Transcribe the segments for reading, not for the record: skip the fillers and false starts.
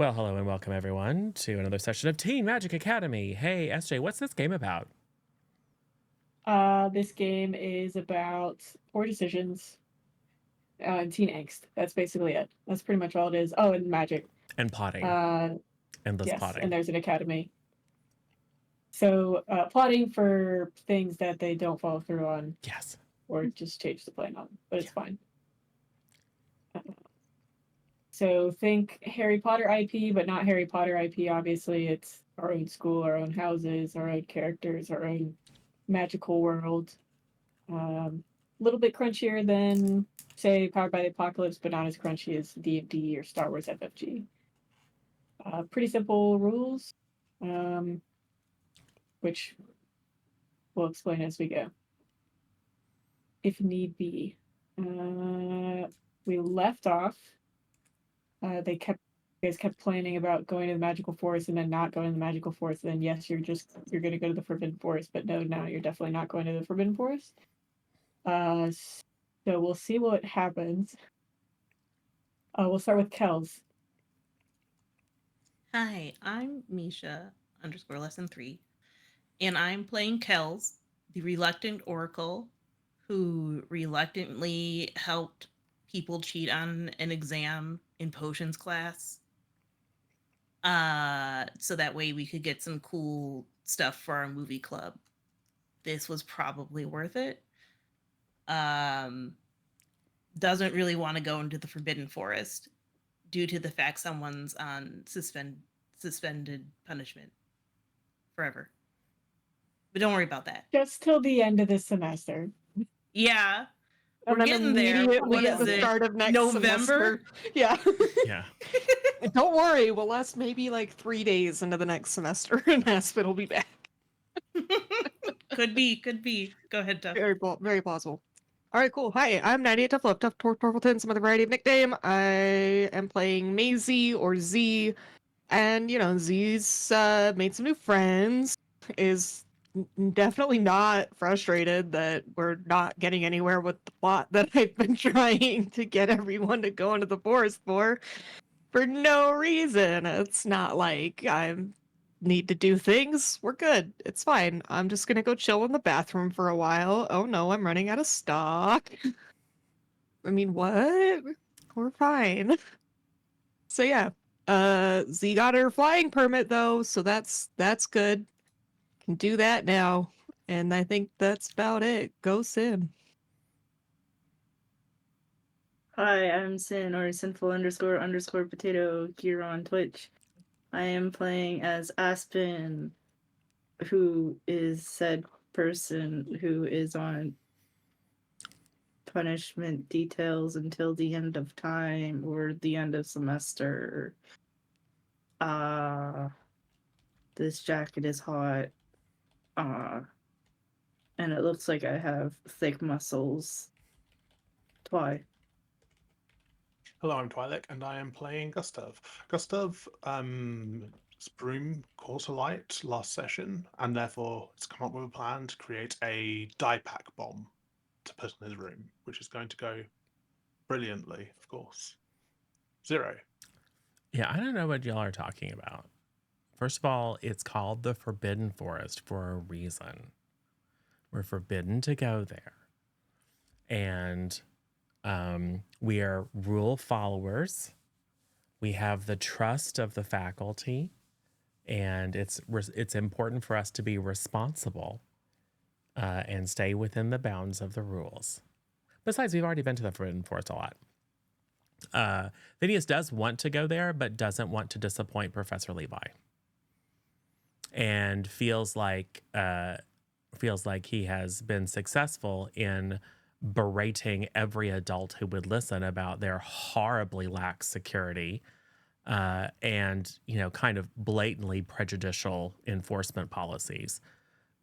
Well, hello and welcome everyone to another session of Teen Magic Academy. Hey, SJ, what's this game about? This game is about poor decisions and teen angst. That's basically it. That's pretty much all it is. Oh, and magic. And potting. Uh, Endless yes, and potting. there's an academy. So plotting for things that they don't follow through on Yes. or just change the plan on, but it's Yeah. fine. So think Harry Potter IP, but not Harry Potter IP. Obviously, it's our own school, our own houses, our own characters, our own magical world. A little bit crunchier than, say, Powered by the Apocalypse, but not as crunchy as D&D or Star Wars FFG. Pretty simple rules, um, which we'll explain as we go, if need be. We left off. You guys kept planning about going to the magical forest and then not going to the magical forest. And then yes, you're going to go to the forbidden forest, but no, now you're definitely not going to the forbidden forest. So we'll see what happens. We'll start with Kells. Hi, I'm Misha underscore lesson 3, and I'm playing Kells, the reluctant oracle who reluctantly helped people cheat on an exam in potions class. So that way we could get some cool stuff for our movie club. This was probably worth it. Doesn't really want to go into the Forbidden Forest due to the fact someone's on suspended punishment forever. But don't worry about that. Just till the end of this semester. Yeah, we're And then getting there. immediately What at is the it? start of next November? semester. Yeah. Yeah. Don't worry, we'll last maybe like 3 days into the next semester and Aspen will be back. Could be. Go ahead, Duff. Very plausible. Alright, cool. Hi, I'm 98 Tough Love, Tough Torvalton, some other variety of nickname. I am playing Maisie or Z, and Z's made some new friends, is definitely not frustrated that we're not getting anywhere with the plot that I've been trying to get everyone to go into the forest for no reason. It's not like I need to do things. We're good. It's fine. I'm just gonna go chill in the bathroom for a while. Oh no, I'm running out of stock. I mean, what? We're fine. So yeah. Z got her flying permit though, so that's good. Can do that now. And I think that's about it. Go Sin. Hi, I'm Sin or Sinful __ potato here on Twitch. I am playing as Aspen, who is said person who is on punishment details until the end of time or the end of semester. This jacket is hot. And it looks like I have thick muscles. Twy. Hello, I'm Twi'lek, and I am playing Gustav. Gustav, Broom caught a light last session, and therefore has come up with a plan to create a die pack bomb to put in his room, which is going to go brilliantly, of course. 0. Yeah, I don't know what y'all are talking about. First of all, it's called the Forbidden Forest for a reason. We're forbidden to go there. And we are rule followers. We have the trust of the faculty. And it's important for us to be responsible and stay within the bounds of the rules. Besides, we've already been to the Forbidden Forest a lot. Phineas does want to go there, but doesn't want to disappoint Professor Levi, and feels like he has been successful in berating every adult who would listen about their horribly lax security and kind of blatantly prejudicial enforcement policies,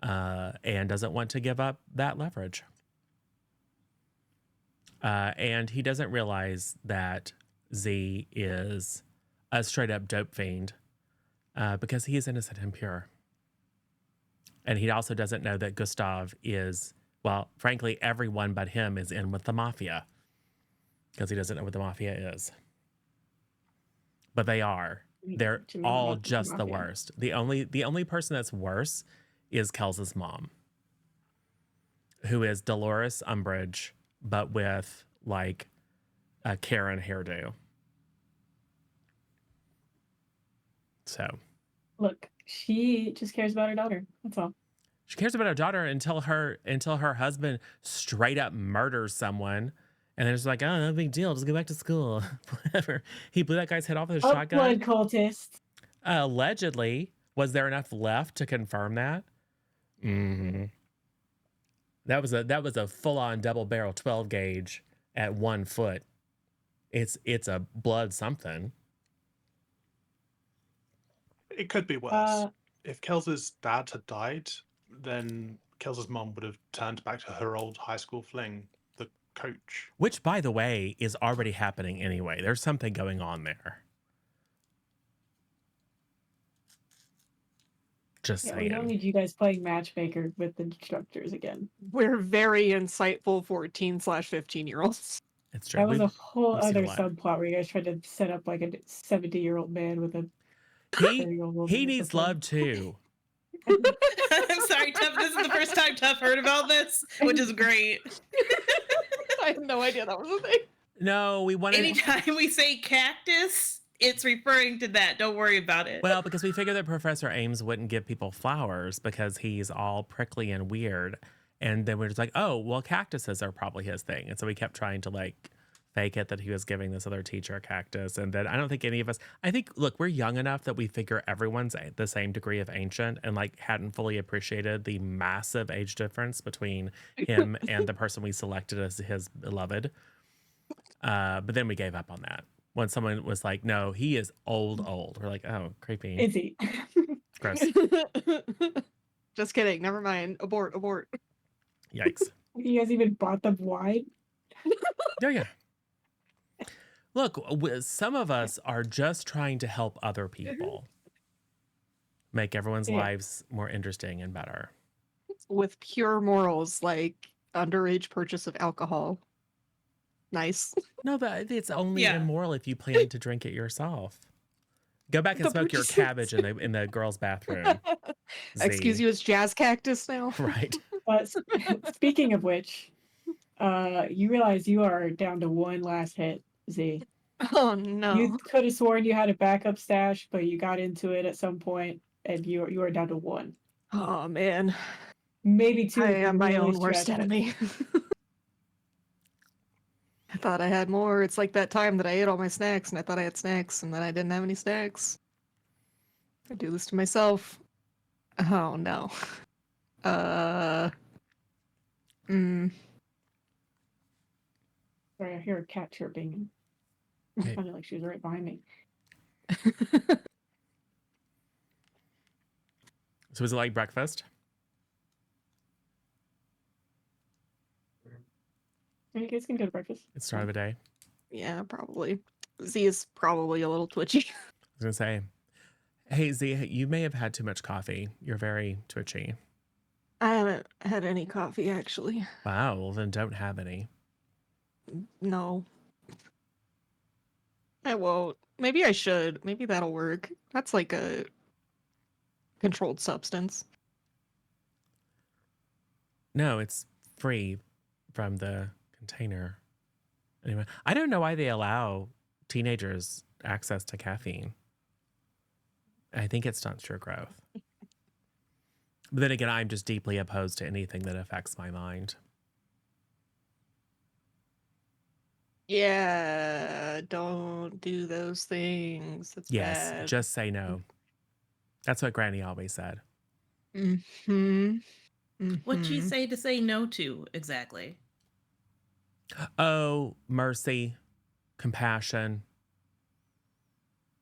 and doesn't want to give up that leverage. And he doesn't realize that Z is a straight up dope fiend because he is innocent and pure. And he also doesn't know that Gustav is, well, frankly, everyone but him is in with the mafia because he doesn't know what the mafia is. But they are. They're To me, all about the just the mafia. worst. The only person that's worse is Kels's mom, who is Dolores Umbridge, but with like a Karen hairdo. So Look, she just cares about her daughter. That's all. she cares about her daughter until her husband straight up murders someone. And then it's like, oh, no big deal. Just go back to school. Whatever. He blew that guy's head off with a shotgun. Blood cultist. Allegedly. Was there enough left to confirm that? Mm-hmm. That was a full-on double barrel 12 gauge at 1 foot. It's a blood something. It could be worse. If Kels's dad had died, then Kels's mom would have turned back to her old high school fling, the coach. Which, by the way, is already happening anyway. There's something going on there. Just Yeah, saying. we don't need you guys playing matchmaker with the instructors again. We're very insightful 14/15-year-olds. It's true. That was a whole we've seen a other lot. subplot where you guys tried to set up like a 70-year-old man with a He 30-year-old woman. he or needs something. love too. I'm sorry, Tuff. This is the first time Tuff heard about this, which is great. I had no idea that was a thing. No, we wanted. Anytime we say cactus, it's referring to that. Don't worry about it. Well, because we figured that Professor Ames wouldn't give people flowers because he's all prickly and weird. And then we're just like, oh, well, cactuses are probably his thing. And so we kept trying to like fake it that he was giving this other teacher a cactus. And then I don't think any of us, I think, look, we're young enough that we figure everyone's the same degree of ancient and like hadn't fully appreciated the massive age difference between him and the person we selected as his beloved. But then we gave up on that. When someone was like, no, he is old. We're like, oh, creepy. Is he? Gross. Just kidding. Never mind. Abort. Yikes. You guys even bought them wine? Oh, yeah. Look, some of us are just trying to help other people. Make everyone's Yeah. lives more interesting and better. With pure morals, like underage purchase of alcohol. Nice. No, but it's only Yeah. immoral if you plan to drink it yourself. Go back and The smoke your purchases. cabbage in the girls' bathroom. Excuse Z. you, it's jazz cactus now. Right. Speaking of which, you realize you are down to one last hit, Z. Oh no. You could have sworn you had a backup stash, but you got into it at some point, and you are down to one. Oh man. Maybe two. I if you am my really own worst stretch it. enemy. I thought I had more. It's like that time that I ate all my snacks and I thought I had snacks and then I didn't have any snacks. I do this to myself. Oh no. Sorry, I hear a cat chirping. Hey. It sounded like she was right behind me. So was it like breakfast? You guys can go to breakfast. It's the start of the day. Yeah, probably. Z is probably a little twitchy. I was going to say, hey, Z, you may have had too much coffee. You're very twitchy. I haven't had any coffee actually. Wow, well, then don't have any. No. I won't. Maybe I should. Maybe that'll work. That's like a controlled substance. No, it's free from the container. Anyway, I don't know why they allow teenagers access to caffeine. I think it stunts your growth. But then again, I'm just deeply opposed to anything that affects my mind. Yeah, don't do those things. It's Yes, bad. just say no. That's what Granny always said. Mm-hmm. What'd you say no to exactly? Oh, mercy, compassion,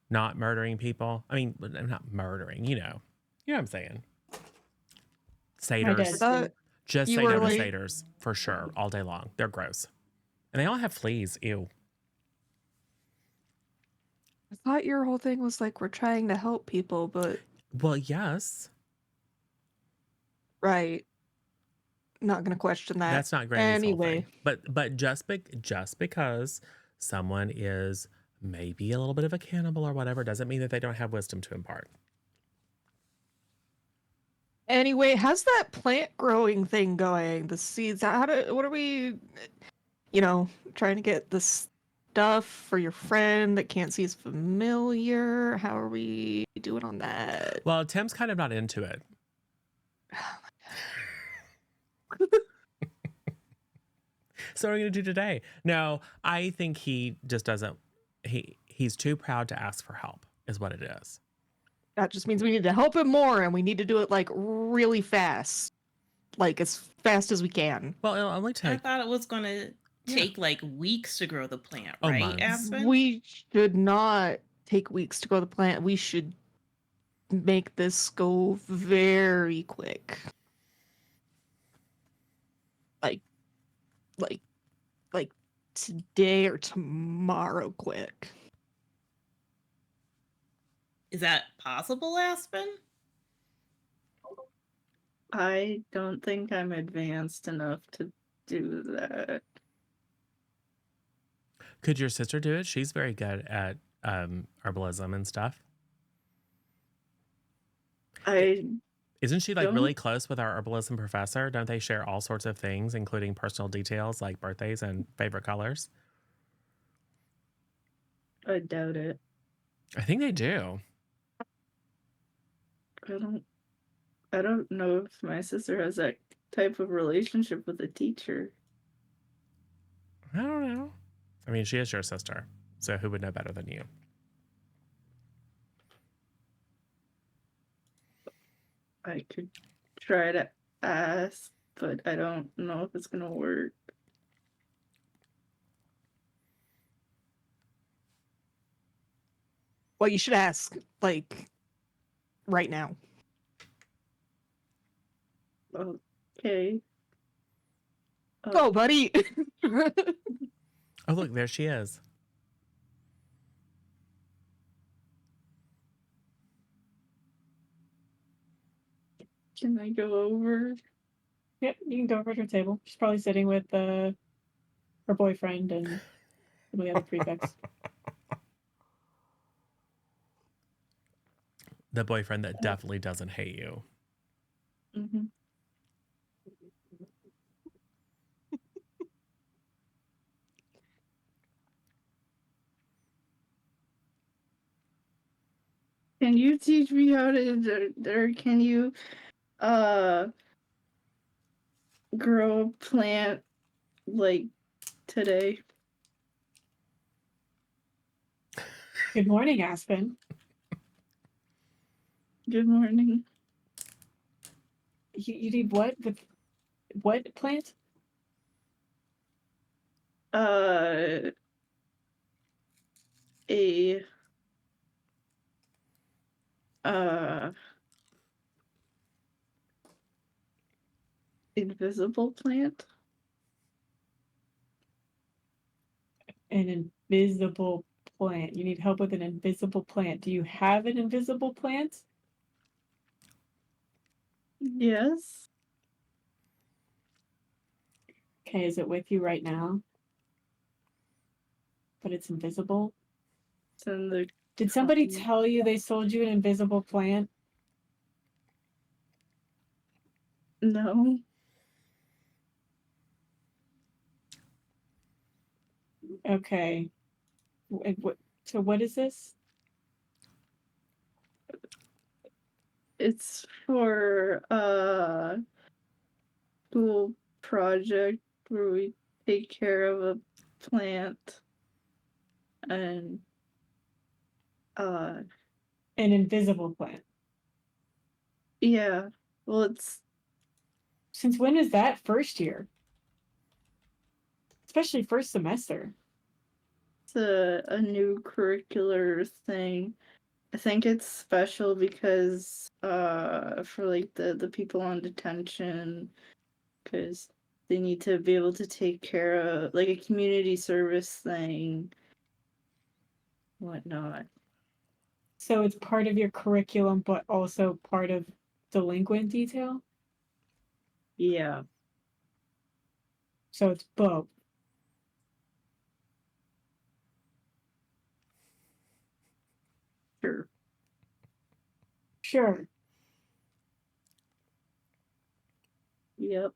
not murdering people. I mean, not murdering, you know what I'm saying. My dad Satyrs. too. Just You say were no to like- satyrs for sure, all day long. They're gross. And they all have fleas. Ew. I thought your whole thing was like we're trying to help people, but Well, yes. right. Not gonna question that. That's not Granny's whole Anyway. thing. But just because someone is maybe a little bit of a cannibal or whatever, doesn't mean that they don't have wisdom to impart. Anyway, how's that plant growing thing going? The seeds. What are we, trying to get the stuff for your friend that can't see his familiar? How are we doing on that? Well, Tim's kind of not into it. So what are we going to do today? No, I think he just doesn't. He's too proud to ask for help, is what it is. That just means we need to help him more, and we need to do it like really fast, like as fast as we can. Well, it'll only I take. thought it was going to take like weeks to grow the plant, Oh, right, months. Aspen? We should not take weeks to grow the plant. We should make this go very quick. Like today or tomorrow quick. Is that possible, Aspen? I don't think I'm advanced enough to do that. Could your sister do it? She's very good at herbalism and stuff. Isn't she like really close with our herbalism professor? Don't they share all sorts of things, including personal details like birthdays and favorite colors? I doubt it. I think they do. I don't know if my sister has that type of relationship with a teacher. I don't know. I mean, she is your sister, so who would know better than you? I could try to ask, but I don't know if it's gonna work. Well, you should ask, like, right now. Okay. Go, buddy. Oh, look, there she is. Can I go over? Yep, you can go over to her table. She's probably sitting with her boyfriend and some of the other prefects. The boyfriend that definitely doesn't hate you. Mm-hmm. Can you teach me how to, or can you grow a plant like today? Good morning, Aspen. Good morning. You need what? What plant? A invisible plant. An invisible plant. You need help with an invisible plant. Do you have an invisible plant? Yes. Okay, is it with you right now? But it's invisible? It's in the Did somebody copy. tell you they sold you an invisible plant? No. Okay. So what is this? It's for a school project where we take care of a plant and An invisible plant. yeah. Well, it's Since when is that first year? Especially first semester. a new curricular thing. I think it's special because for like the people on detention, because they need to be able to take care of like a community service thing, whatnot. So it's part of your curriculum, but also part of delinquent detail. Yeah. So it's both. Sure. Yep.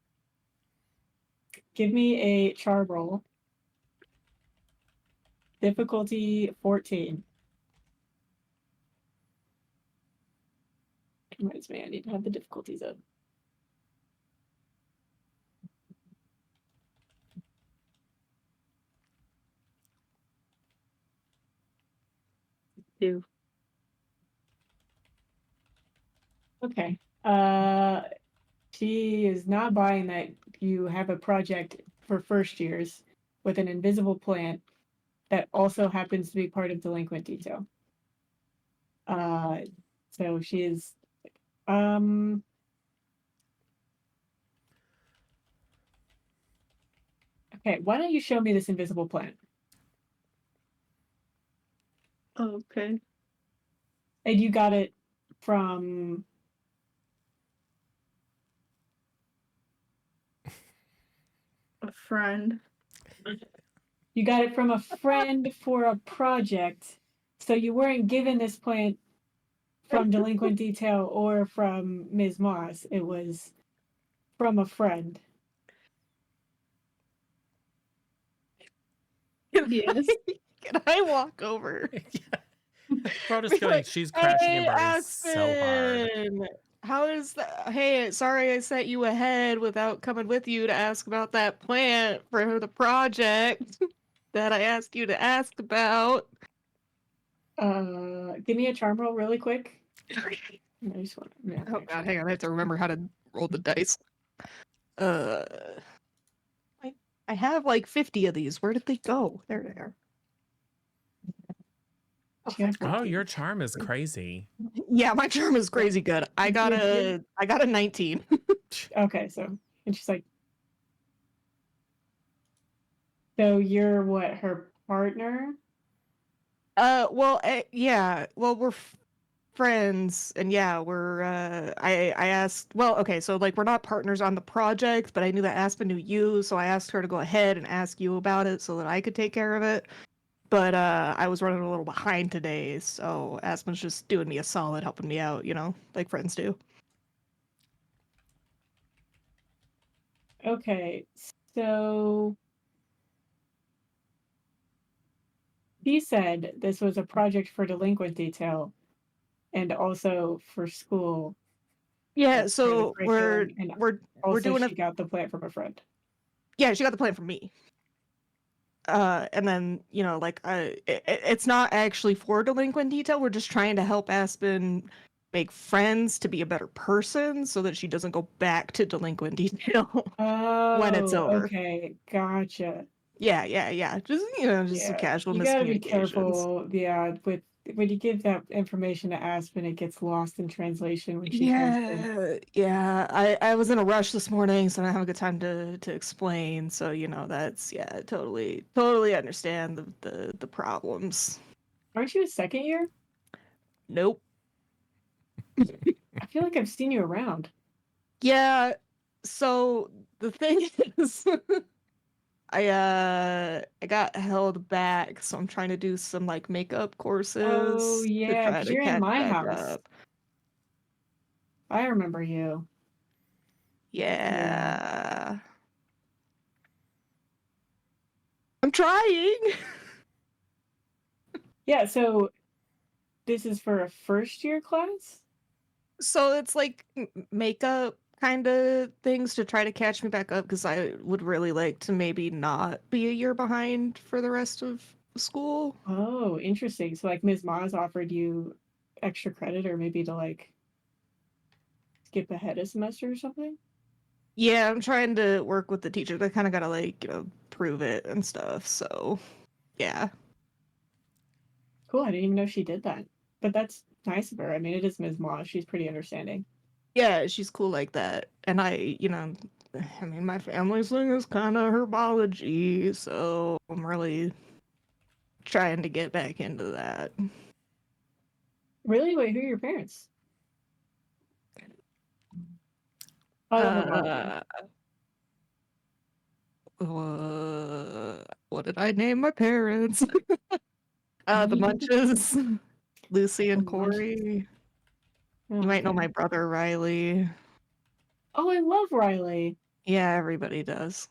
Give me a charm roll. Difficulty 14. Reminds me, I need to have the difficulties up. Two. Okay. She is not buying that you have a project for first years with an invisible plant that also happens to be part of delinquent detail. So she is okay, why don't you show me this invisible plant? Okay. And you got it from A friend. you got it from a friend for a project. So you weren't given this plant from delinquent detail or from Ms. Moss. It was from a friend. Yes. Can I walk over? Bro, just Be feeling like, she's crashing and "Hey, burning so hard. Aspen, how is that? Hey, sorry I sent you ahead without coming with you to ask about that plant for the project that I asked you to ask about." Give me a charm roll really quick. I just want Oh god, hang on, I have to remember how to roll the dice. Uh, I have like 50 of these. Where did they go? There they are. Oh, Yeah. Oh, your charm is crazy. yeah, my charm is crazy good. I got a 19. Okay, so and she's like, so you're what, her partner? Well, yeah. Well, we're friends, and yeah, we're. I asked. Well, okay, so like we're not partners on the project, but I knew that Aspen knew you, so I asked her to go ahead and ask you about it so that I could take care of it. But I was running a little behind today, so Aspen's just doing me a solid, helping me out, you know, like friends do. Okay, so he said this was a project for delinquent detail and also for school. Yeah, That's part of the so we're curriculum, and we're also doing she got the plant from a friend. yeah, she got the plan from me. And then you know, like, it's not actually for delinquent detail. We're just trying to help Aspen make friends to be a better person, so that she doesn't go back to delinquent detail when it's Oh, over. okay, gotcha. Yeah. Just you know, just some Yeah, casual you gotta be miscommunications. careful. Yeah, with when you give that information to Aspen, it gets lost in translation when she tries to. Yeah. I was in a rush this morning, so I don't have a good time to explain. So you know, that's yeah, totally understand the problems. Aren't you a second year? Nope. I feel like I've seen you around. Yeah, so the thing is, I got held back, so I'm trying to do some like makeup Oh courses to yeah, try because to you're in catch my back house. up. I remember you. Yeah. I'm trying. Yeah, so this is for a first year class? So it's like makeup kind of things to try to catch me back up because I would really like to maybe not be a year behind for the rest of school. Oh, interesting. So like Ms. Maz offered you extra credit or maybe to like skip ahead a semester or something? Yeah, I'm trying to work with the teacher. They kind of gotta like, you know, prove it and stuff. So, yeah. Cool, I didn't even know she did that. But that's nice of her. I mean, it is Ms. Maz. She's pretty understanding. Yeah, she's cool like that. And you know, I mean, my family's thing is kind of herbology, so I'm really trying to get back into that. Really? Wait, who are your parents? Oh, herbology. What did I name my parents? The Munches, Lucy and The Munches. Corey. You might know Okay. my brother Riley. Oh, I love Riley. Yeah, everybody does.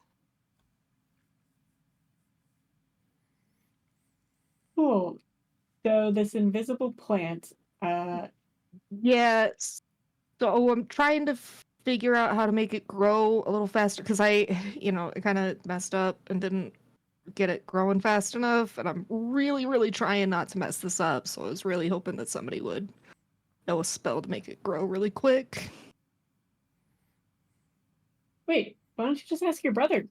Cool. So this invisible plant, Yeah, so I'm trying to figure out how to make it grow a little faster because I kind of messed up and didn't get it growing fast enough, and I'm really, really trying not to mess this up. So I was really hoping that somebody would know a spell to make it grow really quick. wait, why don't you just ask your brother?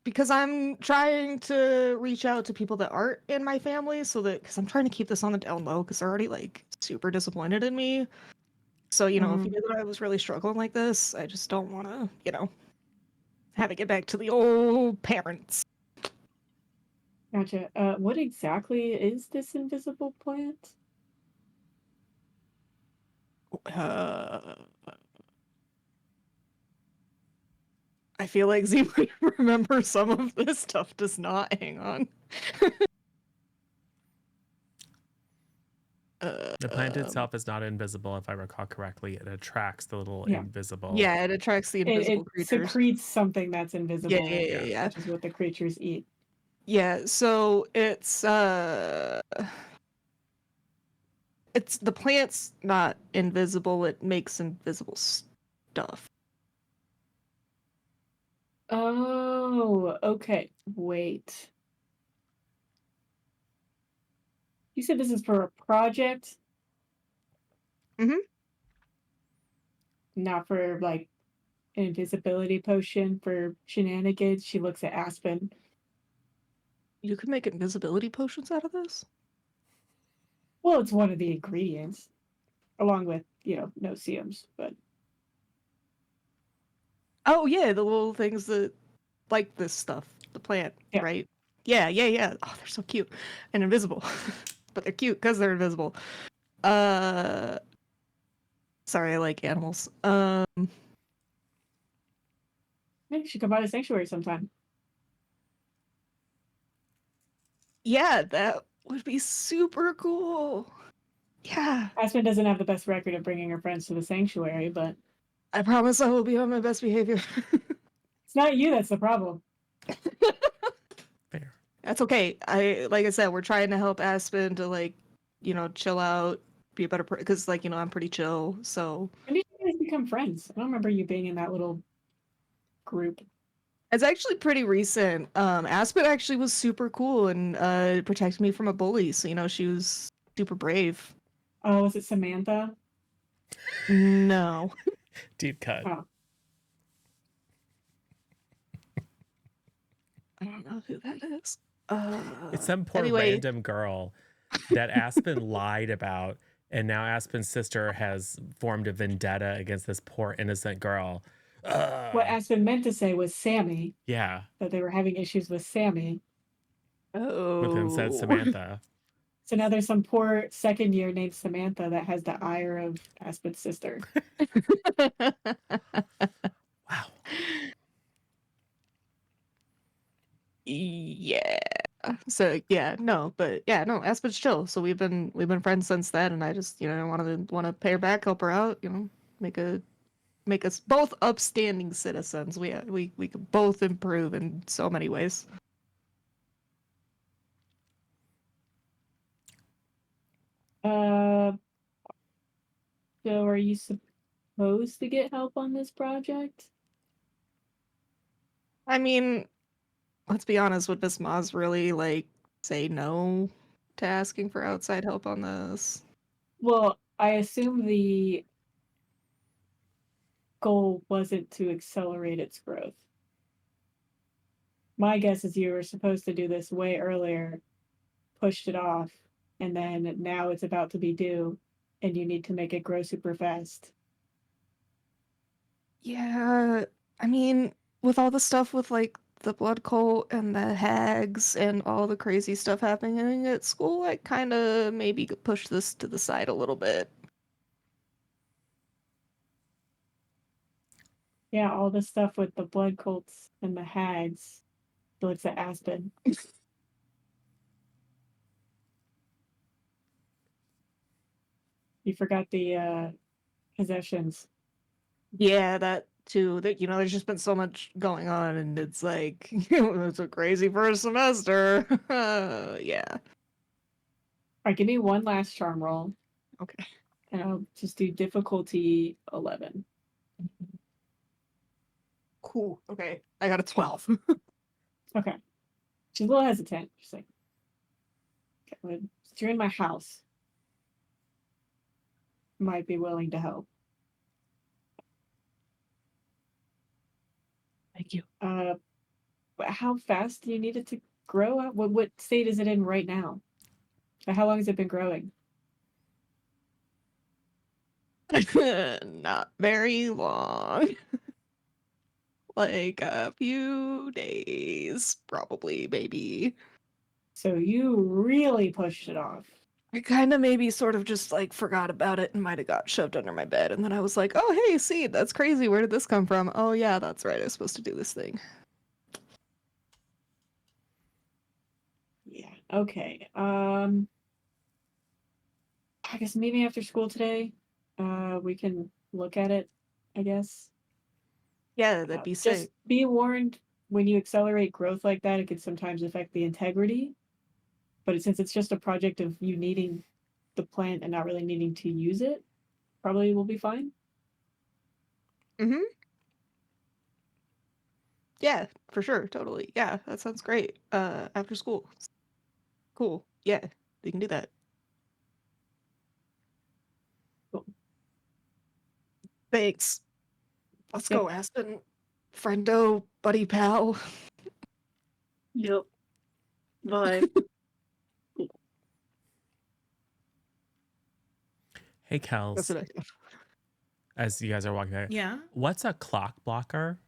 Because I'm trying to reach out to people that aren't in my family, so that because I'm trying to keep this on the down low because they're already like super disappointed in me. So if you knew that I was really struggling like this, I just don't want to, have it get back to the old parents. Gotcha. What exactly is this invisible plant? Uh, I feel like Z might remember some of this stuff. Does not. Hang on. The plant itself is not invisible, if I recall correctly. It attracts the little Yeah. invisible. Yeah, it attracts the invisible It creatures. secretes something that's invisible, Yeah. which is what the creatures eat. Yeah, so it's the plant's not invisible, it makes invisible stuff. Oh, okay. Wait. You said this is for a project? Mhm. Not for like an invisibility potion for shenanigans. She looks at Aspen. You could make invisibility potions out of this? Well, it's one of the ingredients, along with, no seums, but Oh yeah, the little things that like this stuff. The plant, Yeah. right? Yeah. Oh, they're so cute. And invisible. But they're cute because they're invisible. Sorry, I like animals. maybe you should come by the sanctuary sometime. Yeah, that would be super cool. Yeah. Aspen doesn't have the best record of bringing her friends to the sanctuary, but I promise I will be on my best behavior. it's not you that's the problem. Fair. That's okay. Like I said, we're trying to help Aspen to chill out, be a better because I'm pretty chill. So When did you guys become friends? I don't remember you being in that little group. it's actually pretty recent. Aspen actually was super cool and protected me from a bully. So she was super brave. Oh, was it Samantha? No. Deep cut. Oh, I don't know who that is. It's some poor Anyway, random girl that Aspen lied about, and now Aspen's sister has formed a vendetta against this poor innocent girl. what Aspen meant to say was Sammy, Yeah, that they were having issues with Sammy. within said oh. Samantha. So now there's some poor second year named Samantha that has the ire of Aspen's sister. Wow. Yeah. So yeah, no, but yeah, no, Aspen's chill. So we've been friends since then, and I just want to pay her back, help her out, make us both upstanding citizens. We could both improve in so many ways. Uh, so are you supposed to get help on this project? I mean, let's be honest, would Miss Maz really say no to asking for outside help on this? Well, I assume the goal wasn't to accelerate its growth. My guess is you were supposed to do this way earlier, pushed it off, and then now it's about to be due, and you need to make it grow super fast. Yeah, I mean, with all the stuff with the blood cult and the hags and all the crazy stuff happening at school, I kind of maybe could push this to the side a little bit. Yeah, all the stuff with the blood cults and the hags. He looks at Aspen. You forgot the possessions. Yeah, that too. That there's just been so much going on, and it's like it's a crazy first semester. Yeah. All right, give me one last charm roll, Okay. and I'll just do difficulty 11. Cool. Okay. I got a 12. Okay. She's a little hesitant. She's like, okay, well, since you're in my house, might be willing to help. Thank you. But how fast do you need it to grow up? What state is it in right now? How long has it been growing? Not very long. Like a few days, probably, maybe. So you really pushed it off. I kind of maybe sort of just like forgot about it and might have got shoved under my bed. And then I was like, oh, hey, seed, that's crazy. Where did this come from? Oh, yeah, that's right. I was supposed to do this thing. Yeah. Okay. I guess maybe after school today, we can look at it, I guess. Yeah, that'd be Just sick. be warned, when you accelerate growth like that, it can sometimes affect the integrity. But since it's just a project of you needing the plant and not really needing to use it, probably will be fine. Mm-hmm. Yeah, for sure. Totally. Yeah, that sounds great. After school. Cool. Yeah, we can do that. Cool. Thanks. Let's Yep. go, Aspen. Friendo, buddy pal. Yep. Bye. Hey, That's Kels, what I do. as you guys are walking back, Yeah. what's a clock blocker?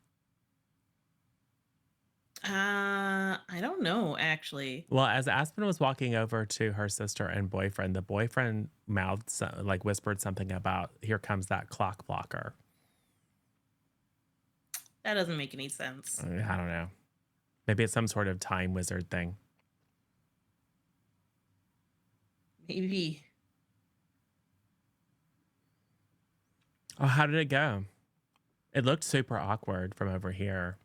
I don't know actually. Well, as Aspen was walking over to her sister and boyfriend, the boyfriend mouthed, like whispered something about, here comes that clock blocker. That doesn't make any sense. I don't know. Maybe it's some sort of time wizard thing. Maybe. Oh, how did it go? It looked super awkward from over here.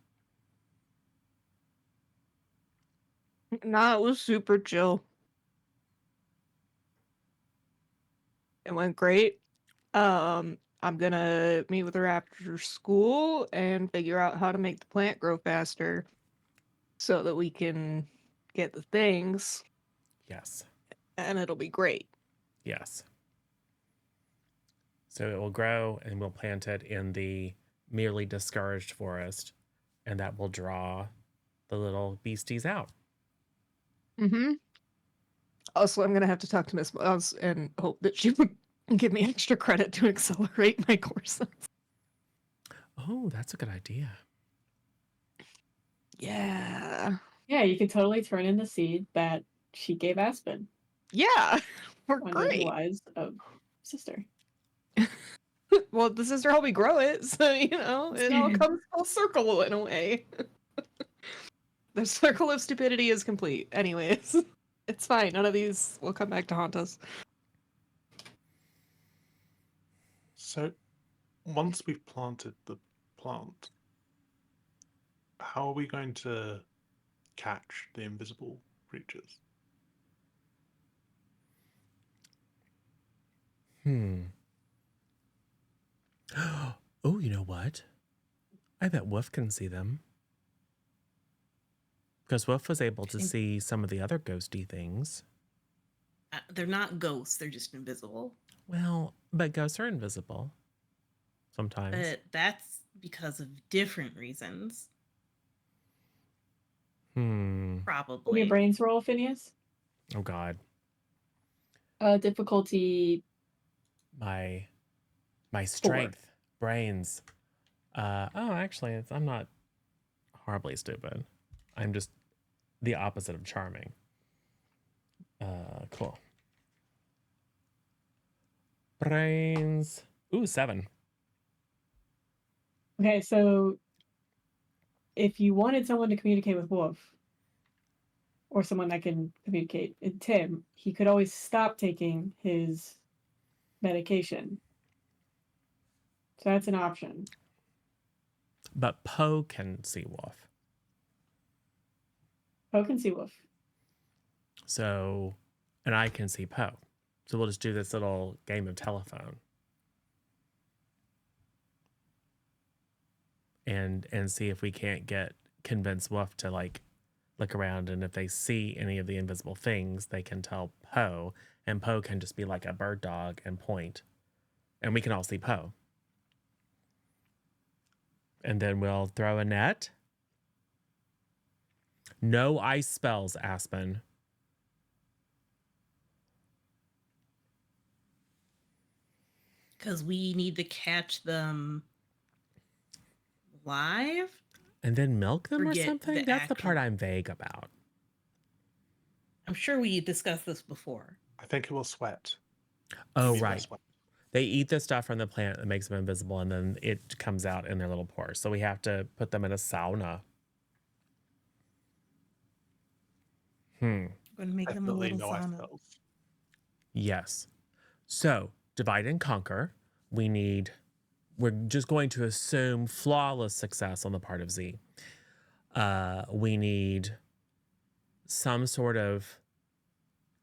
Nah, it was super chill. It went great. I'm gonna meet with her after school and figure out how to make the plant grow faster so that we can get the things, Yes. and it'll be great. Yes. So it will grow and we'll plant it in the merely discouraged forest, and that will draw the little beasties out. Mm-hmm. Also, I'm gonna have to talk to Miss Mouse and hope that she would give me extra credit to accelerate my courses. Oh, that's a good idea. Yeah. Yeah, you could totally turn in the seed that she gave Aspen Yeah. We're under the great. wise of sister. Well, the sister helped me grow it, so it all comes full circle in a way. The circle of stupidity is complete. Anyways, it's fine. None of these will come back to haunt us. So, once we've planted the plant, how are we going to catch the invisible creatures? Oh, you know what? I bet Wolf can see them. Because Wolf was able to see some of the other ghosty things. They're not ghosts, they're just invisible. Well, but ghosts are invisible. Sometimes. But that's because of different reasons. Give me a Probably. brains roll, Phineas. Oh, God. Difficulty. My strength. Brains. Actually, I'm not horribly stupid. I'm just the opposite of charming. Cool. Brains. Ooh, 7. Okay, so if you wanted someone to communicate with Wolf, or someone that can communicate with Tim, he could always stop taking his medication. So that's an option. But Poe can see Wolf. Poe can see Wolf. So, and I can see Poe. So we'll just do this little game of telephone. And see if we can't convince Wolf to like look around, and if they see any of the invisible things, they can tell Poe, and Poe can just be like a bird dog and point. And we can all see Poe. And then we'll throw a net. No ice spells, Aspen. Because we need to catch them live. And then milk them or Forget something? the That's the part actual- I'm vague about. I'm sure we discussed this before. I think it will sweat. Oh, Maybe they'll right. sweat. They eat the stuff from the plant that makes them invisible, and then it comes out in their little pores. So we have to put them in a sauna. I'm going to make them a Definitely little no ice sauna. spells. Yes. So divide and conquer. We're just going to assume flawless success on the part of Z. We need some sort of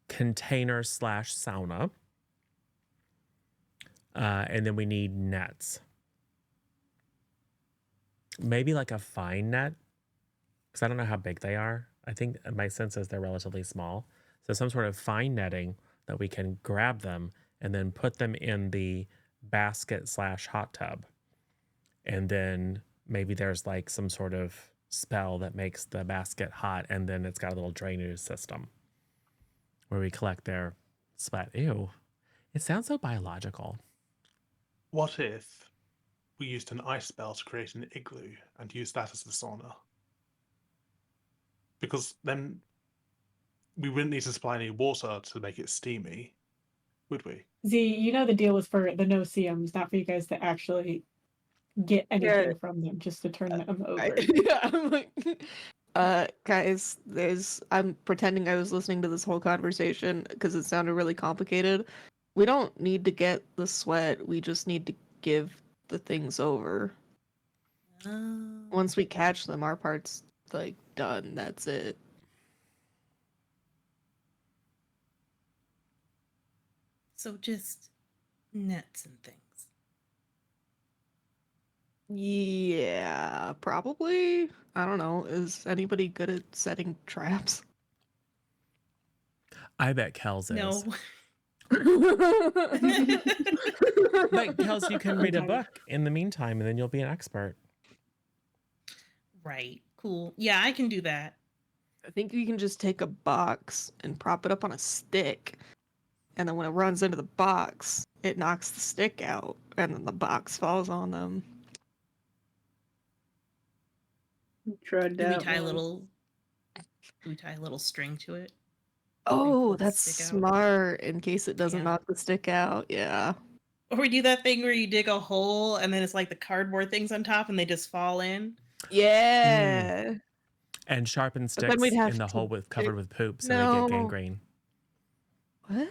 container / sauna. And then we need nets. Maybe like a fine net, because I don't know how big they are. I think my sense is they're relatively small. So some sort of fine netting that we can grab them and then put them in the basket / hot tub. And then maybe there's like some sort of spell that makes the basket hot, and then it's got a little drainage system where we collect their sweat. Ew. It sounds so biological. What if we used an ice spell to create an igloo and use that as the sauna? Because then we wouldn't need to supply any water to make it steamy, would we? Z, you know the deal was for the no-see-ums, not for you guys to actually get anything from them, just to turn them over. I'm like, guys, I'm pretending I was listening to this whole conversation because it sounded really complicated. We don't need to get the sweat. We just need to give the things over. Once we catch them, our part's like done. That's it. So just nets and things. Yeah, probably. I don't know. Is anybody good at setting traps? I bet Kels is. No. But Kels, you can read a book in the meantime, and then you'll be an expert. Right. Cool. Yeah, I can do that. I think you can just take a box and prop it up on a stick, and then when it runs into the box, it knocks the stick out, and then the box falls on them. Tried Do we that tie a once. little string to it? Oh, pull the that's stick out? smart, in case it doesn't Yeah. knock the stick out. Yeah. Or we do that thing where you dig a hole and then it's like the cardboard things on top and they just fall in. Yeah. And sharpen But sticks then we'd have in the to hole covered with poop so they No. get gangrene. What?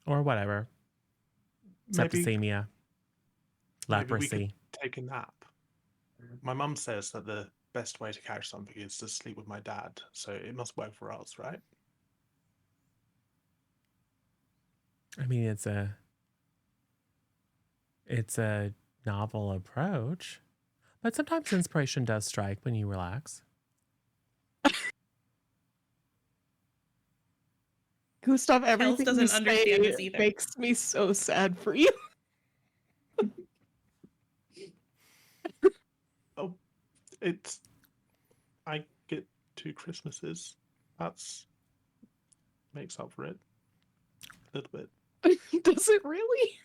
Or whatever. Maybe, Septicemia. maybe we Leprosy. could take a nap. My mum says that the best way to catch something is to sleep with my dad, so it must work for us, right? I mean, it's a novel approach, but sometimes inspiration does strike when you relax. Gustav, everything doesn't you understand say this either. makes me so sad for you. Oh, I get 2 Christmases. That's makes up for it a little bit. Does it really?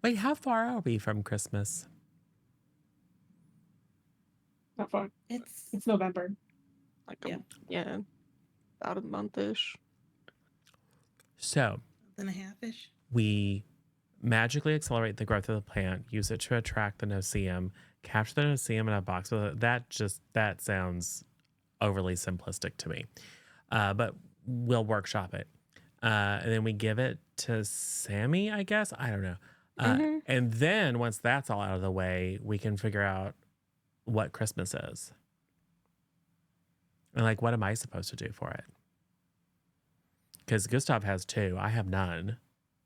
Wait, how far are we from Christmas? Not far. It's It's November. Like Yeah. yeah, about a month-ish. So and a half-ish. we magically accelerate the growth of the plant, use it to attract the no-see-um, capture the no-see-um in a box. That sounds overly simplistic to me. But we'll workshop it. And then we give it to Sammy, I guess. I don't know. Mhm. And then once that's all out of the way, we can figure out what Christmas is. And like, what am I supposed to do for it? Because Gustav has 2. I have none.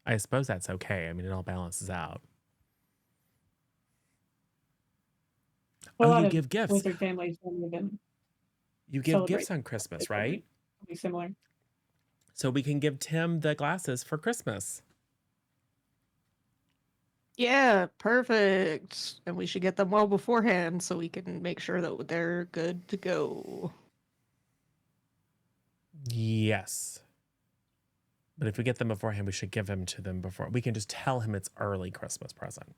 I suppose that's okay. I mean, it all balances out. A Oh, lot you of give gifts. Wizard families don't even You give celebrate gifts on Christmas, Christmas. right? It'll be similar. So we can give Tim the glasses for Christmas. Yeah, perfect. And we should get them well beforehand so we can make sure that they're good to go. Yes. But if we get them beforehand, we should give them to them before. We can just tell him it's early Christmas present.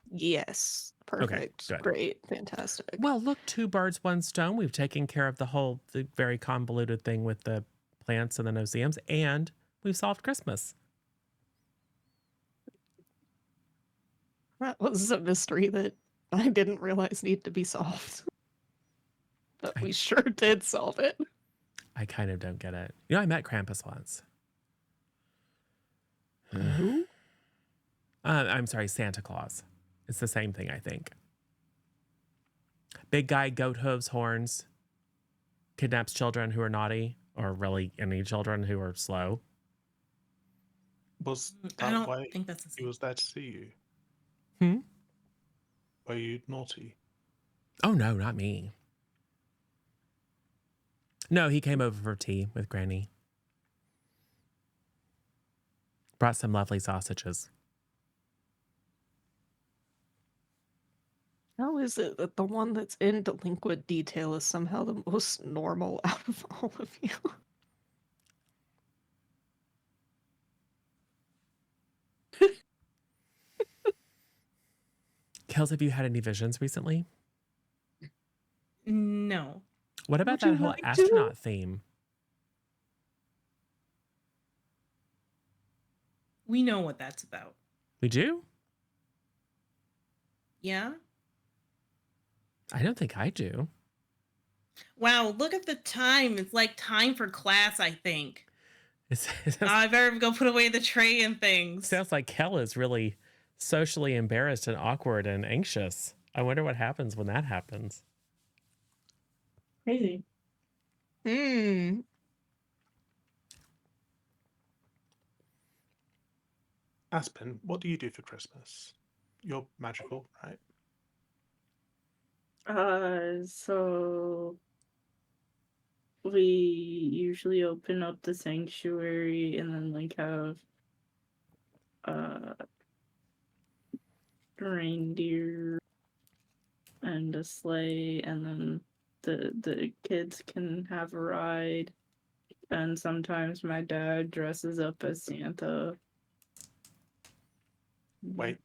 Yes, perfect. good. Great, fantastic. Well, look, 2 birds, 1 stone. We've taken care of the very convoluted thing with the plants and the museums, and we've solved Christmas. That was a mystery that I didn't realize needed to be solved. But I- we sure did solve it. I kind of don't get it. I met Krampus once. Who? I'm sorry, Santa Claus. It's the same thing, I think. Big guy, goat hooves, horns, kidnaps children who are naughty, or really any children who are slow. Was I that don't why think that's the he same. was there to see you? Hmm? Were you naughty? Oh, no, not me. No, he came over for tea with Granny. Brought some lovely sausages. How is it that the one that's in delinquent detail is somehow the most normal out of all of you? Kels, have you had any visions recently? No. What about Would you that whole like to? astronaut theme? We know what that's about. We do? Yeah? I don't think I do. Wow, look at the time. It's like time for class, I think. It I better go put away the tray and things. sounds like Kel is really socially embarrassed and awkward and anxious. I wonder what happens when that happens. Crazy. Hmm. Aspen, what do you do for Christmas? You're magical, right? So we usually open up the sanctuary and then like have reindeer and a sleigh, and then the kids can have a ride, and sometimes my dad dresses up as Santa. Wait,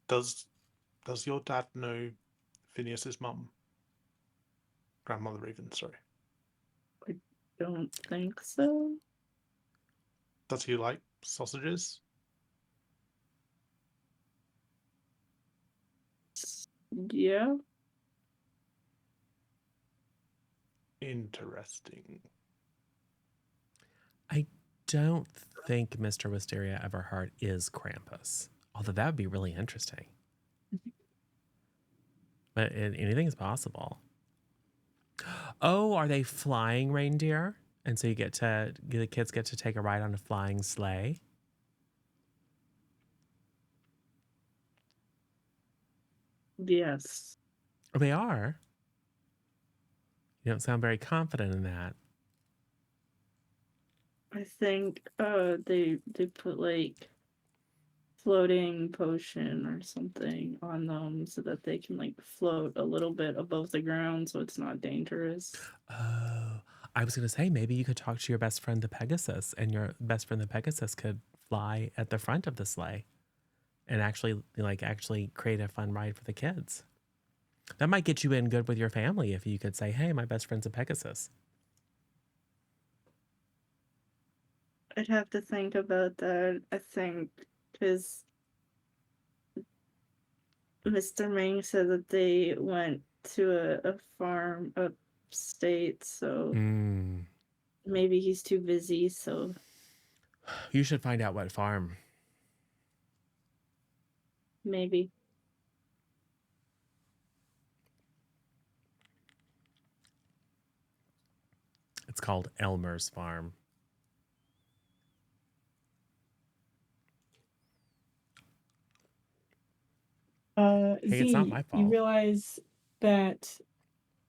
does your dad know Phineas's mum? Grandmother even, sorry. I don't think so. Does he like sausages? Yeah. Interesting. I don't think Mr. Wisteria Everhart is Krampus, although that would be really interesting. But anything is possible. Oh, are they flying reindeer? And so the kids get to take a ride on a flying sleigh? Yes. Oh, they are? You don't sound very confident in that. I think they put like floating potion or something on them so that they can like float a little bit above the ground so it's not dangerous. Oh, I was going to say maybe you could talk to your best friend, the Pegasus, and your best friend, the Pegasus, could fly at the front of the sleigh and actually create a fun ride for the kids. That might get you in good with your family if you could say, hey, my best friend's a Pegasus. I'd have to think about that, I think, because Mr. Ming said that they went to a farm upstate, so maybe he's too busy, so You should find out what farm. maybe. It's called Elmer's Farm. Hey, it's not Z, my you fault. realize that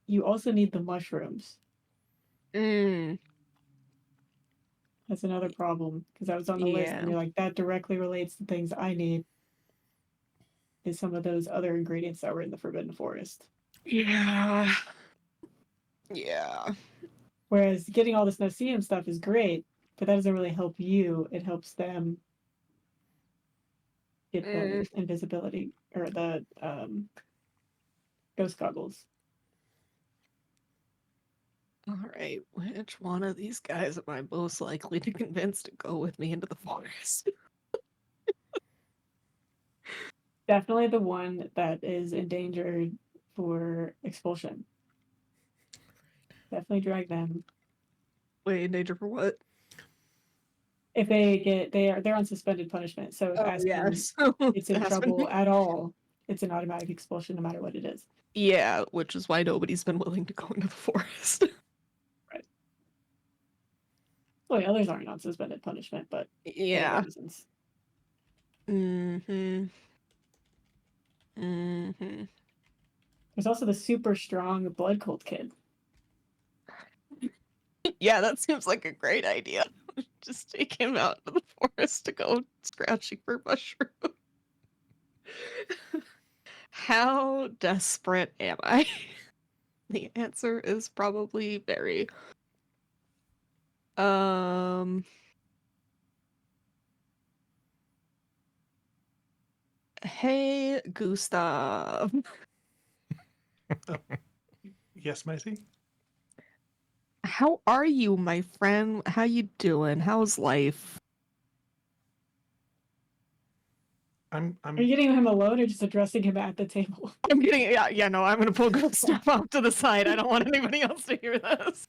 you also need the mushrooms. Mm, That's another problem because I was on the list and yeah. you're like, that directly relates to things I need. Is some of those other ingredients that were in the Forbidden Forest. Yeah. Yeah. Whereas getting all this Noceum stuff is great, but that doesn't really help you. It helps them get the invisibility or the ghost goggles. All right. Which one of these guys am I most likely to convince to go with me into the forest? Definitely the one that is endangered for expulsion. Definitely drag them. Wait, in danger for what? If they get they're on suspended punishment. So if Oh, Aspen yeah. So gets in Aspen- trouble at all, it's an automatic expulsion no matter what it is. Yeah, which is why nobody's been willing to go into the forest. Well, the others aren't on suspended punishment, but for other Yeah. reasons. Mm-hmm. Mm-hmm. There's also the super strong blood cult kid. Yeah, that seems like a great idea. Just take him out to the forest to go scratching for mushroom. How desperate am I? The answer is probably very. Hey, Gustav. Yes, Maisie? How are you, my friend? How you doing? How's life? Are you I'm getting him alone or just addressing him at the table? I'm getting yeah, no, I'm gonna pull Gustav off to the side. I don't want anybody else to hear this.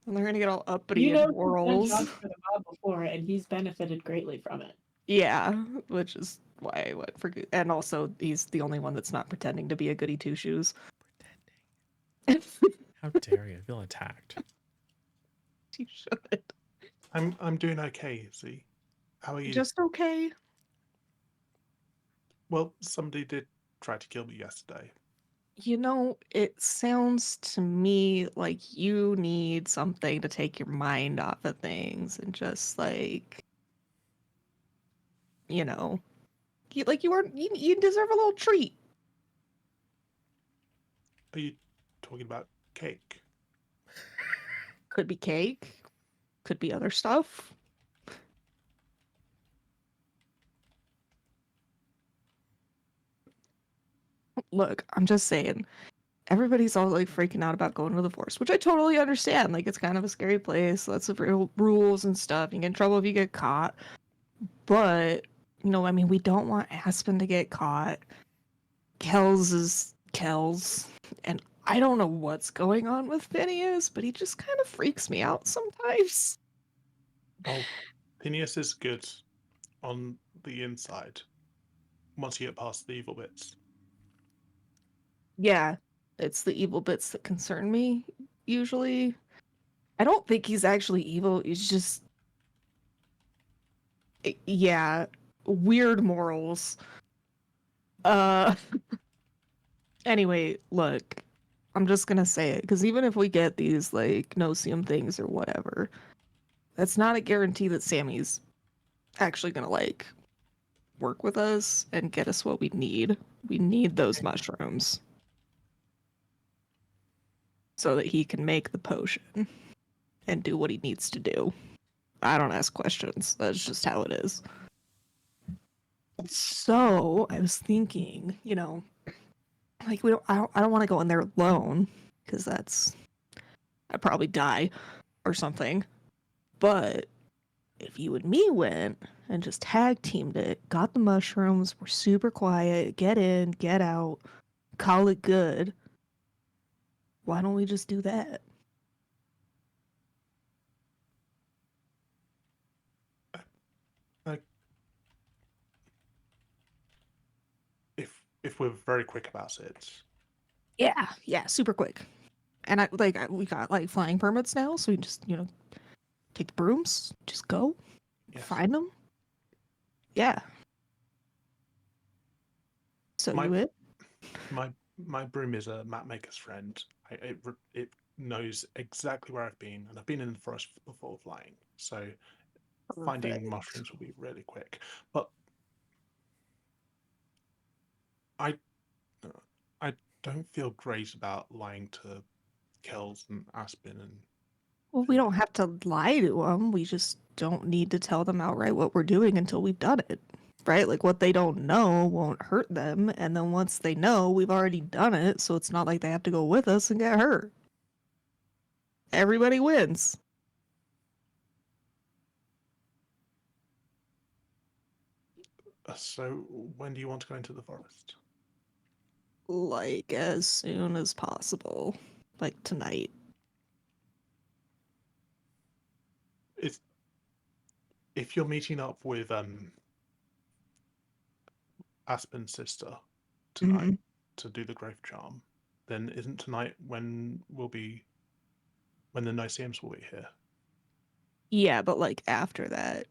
And they're gonna get all uppity You know and he's done whirls. jobs for the mob before, and he's benefited greatly from it. Yeah, which is why I went for and also he's the only one that's not pretending to be a goody two shoes. How dare you? I feel attacked. You should. I'm doing okay, Z. How are you? Just okay. Well, somebody did try to kill me yesterday. You know, it sounds to me like you need something to take your mind off of things and just like, you know, you deserve a little treat. Are you talking about cake? Could be cake, could be other stuff. Look, I'm just saying, everybody's all like freaking out about going to the forest, which I totally understand. Like, it's kind of a scary place, lots of real rules and stuff. You get in trouble if you get caught. But, you know, I mean, we don't want Aspen to get caught. Kells is Kells. And I don't know what's going on with Phineas, but he just kind of freaks me out sometimes. Oh, Phineas is good on the inside. Once you get past the evil bits. Yeah, it's the evil bits that concern me, usually. I don't think he's actually evil. He's just, yeah, weird morals. Uh, anyway, look, I'm just gonna say it, because even if we get these, like, Noceum things or whatever, that's not a guarantee that Sammy's actually gonna, like, work with us and get us what we need. We need those mushrooms so that he can make the potion and do what he needs to do. I don't ask questions. That's just how it is. So I was thinking, you know, like I don't want to go in there alone because I'd probably die or something. But if you and me went and just tag teamed it, got the mushrooms, we're super quiet, get in, get out, call it good. Why don't we just do that? if we're very quick about it. Yeah, super quick. And we got like flying permits now, so we just take the brooms, just go, Yes. find them. Yeah. So My- you it? My broom is a map maker's friend. It knows exactly where I've been, and I've been in the forest before flying. So finding Perfect. mushrooms will be really quick. But I I don't feel great about lying to Kells and Aspen and Well, we don't have to lie to them. We just don't need to tell them outright what we're doing until we've done it. Right? Like what they don't know won't hurt them. And then once they know, we've already done it. So it's not like they have to go with us and get hurt. Everybody wins. so when do you want to go into the forest? Like as soon as possible. Like tonight. If you're meeting up with Aspen's sister tonight Mhm. to do the growth charm, then isn't tonight when the Niceums will be here? Yeah, but like after that.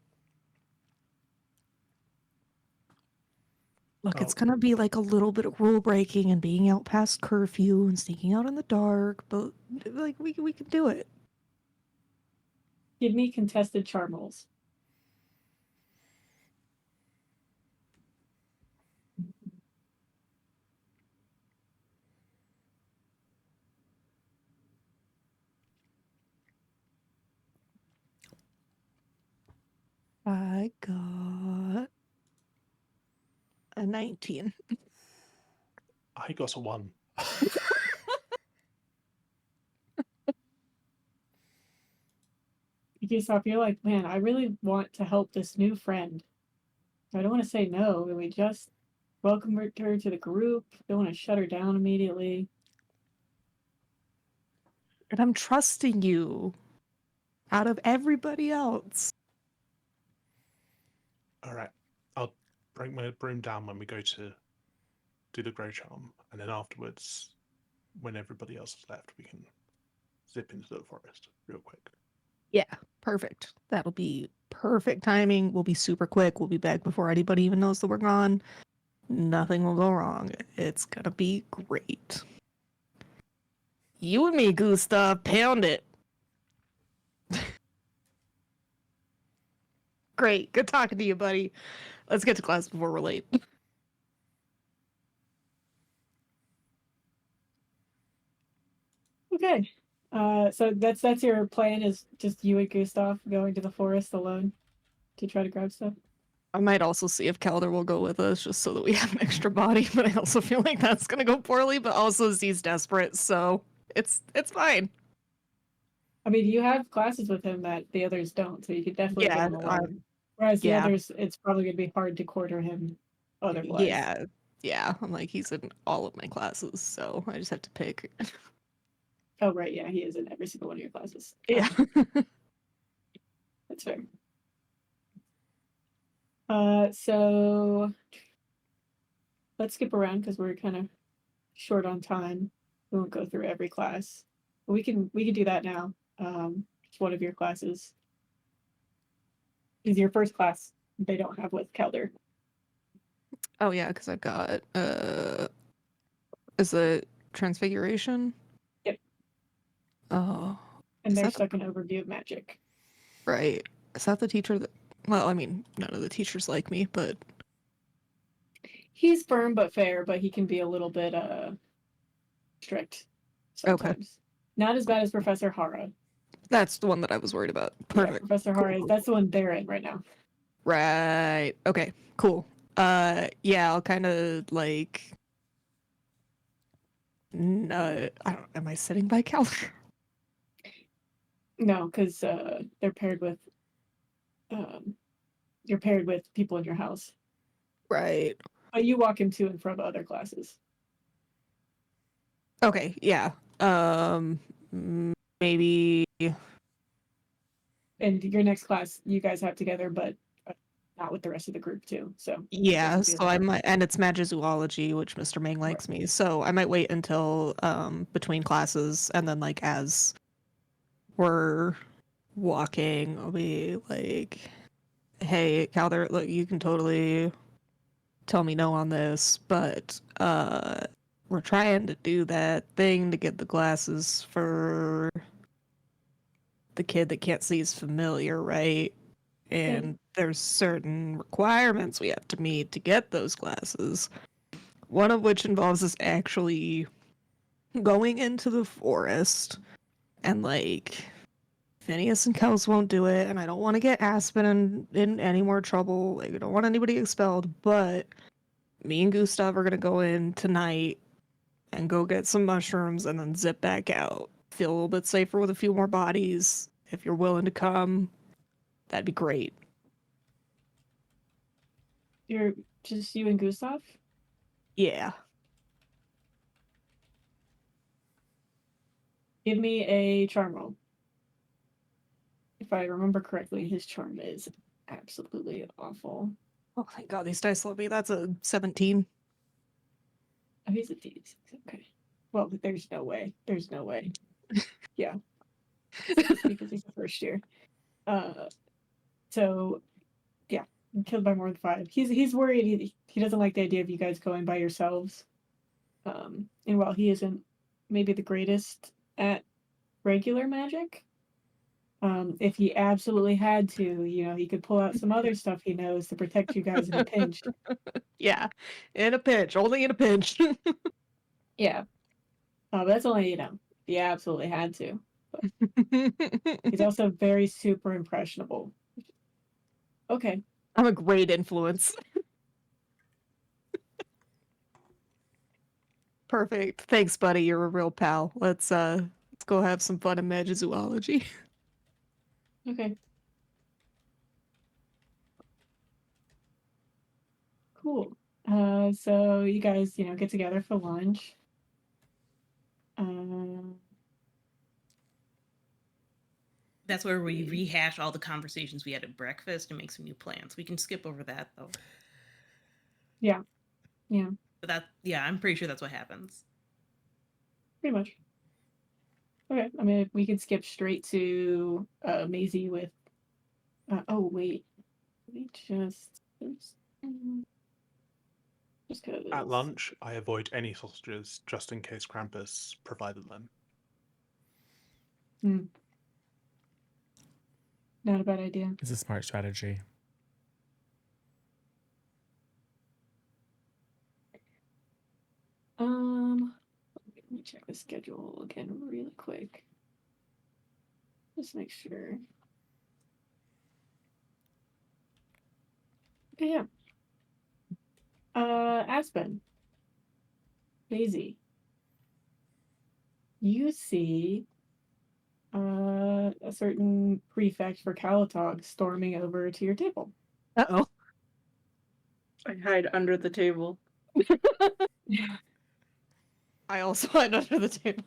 Look, it's Oh, gonna be like a little bit of rule breaking and being out past curfew and sneaking out in the dark, but like we can do it. Give me contested charm rolls. I got a 19. I got a 1. Gustav, you're like, man, I really want to help this new friend. I don't want to say no, and we just welcome her to the group. Don't want to shut her down immediately. And I'm trusting you out of everybody else. All right, I'll bring my broom down when we go to do the grow charm, and then afterwards, when everybody else is left, we can zip into the forest real quick. Yeah, perfect. That'll be perfect timing. We'll be super quick. We'll be back before anybody even knows that we're gone. Nothing will go wrong. It's gonna be great. You and me, Gustav, pound it. Great. Good talking to you, buddy. Let's get to class before we're late. Okay. So that's your plan is just you and Gustav going to the forest alone to try to grab stuff? I might also see if Calder will go with us just so that we have an extra body, but I also feel like that's gonna go poorly, but also Z's desperate, so it's fine. I mean, you have classes with him that the others don't, so you could definitely get Yeah, him alone. Whereas the yeah. others, it's probably going to be hard to quarter him otherwise. Yeah. I'm like, he's in all of my classes, so I just have to pick. Oh, right. Yeah, he is in every single one of your classes. Yeah. That's fair. So let's skip around because we're kind of short on time. We won't go through every class. But we can do that now. It's one of your classes. Is your first class they don't have with Kelder. Oh yeah, because I've got is it Transfiguration? Yep. Oh. And Is there's that stuck an overview of magic. right? Is that the teacher that? Well, I mean, none of the teachers like me, but He's firm but fair, but he can be a little bit strict okay, sometimes. Not as bad as Professor Hara. that's the one that I was worried about. Yeah, Perfect. Professor Hara, Cool. that's the one they're in right now. Right. Okay. Cool. Yeah, I'll kind of like. No, I don't. Am I sitting by Calder? No, because they're paired with you're paired with people in your house. Right. But you walk him to and from other classes. Okay. Yeah. Maybe. And your next class you guys have together, but not with the rest of the group too. So Yeah, this would be so I like- might, and it's Magizoology, which Mr. Ming likes me, so I might wait until between classes, and then like as we're walking, I'll be like, "Hey, Calder, look, you can totally tell me no on this, but we're trying to do that thing to get the glasses for the kid that can't see his familiar, right? And there's certain requirements we have to meet to get those glasses. One of which involves us actually going into the forest, and like Phineas and Kels won't do it, and I don't want to get Aspen in any more trouble. Like I don't want anybody expelled, but me and Gustav are gonna go in tonight and go get some mushrooms and then zip back out. Feel a little bit safer with a few more bodies. If you're willing to come, that'd be great." You're just you and Gustav? Yeah. Give me a charm roll. If I remember correctly, his charm is absolutely awful. Oh, thank God these dice love me. That's a 17. Oh, he's a D6. Okay. Well, there's no way. There's no way. Yeah. It's because he's the first year. So yeah, killed by more than 5. He's worried. He doesn't like the idea of you guys going by yourselves. And while he isn't maybe the greatest at regular magic, if he absolutely had to, he could pull out some other stuff he knows to protect you guys in a pinch. Yeah. In a pinch. Only in a pinch. Yeah. But that's only, if he absolutely had to. He's also very super impressionable. Okay. I'm a great influence. Perfect. Thanks, buddy. You're a real pal. Let's go have some fun in Magizoology. Okay. Cool. So you guys, get together for lunch. That's where we rehash all the conversations we had at breakfast and make some new plans. We can skip over that though. Yeah. But I'm pretty sure that's what happens. Pretty much. Okay. I mean, we could skip straight to Maisie with. Oh wait. Let me just. Just go. At lunch, I avoid any sausages just in case Krampus provided them. Not a bad idea. It's a smart strategy. Let me check the schedule again really quick. Just make sure. Okay, yeah. Aspen. Daisy. You see a certain prefect for Calatog storming over to your table. Uh-oh. I hide under the table. I also hide under the table.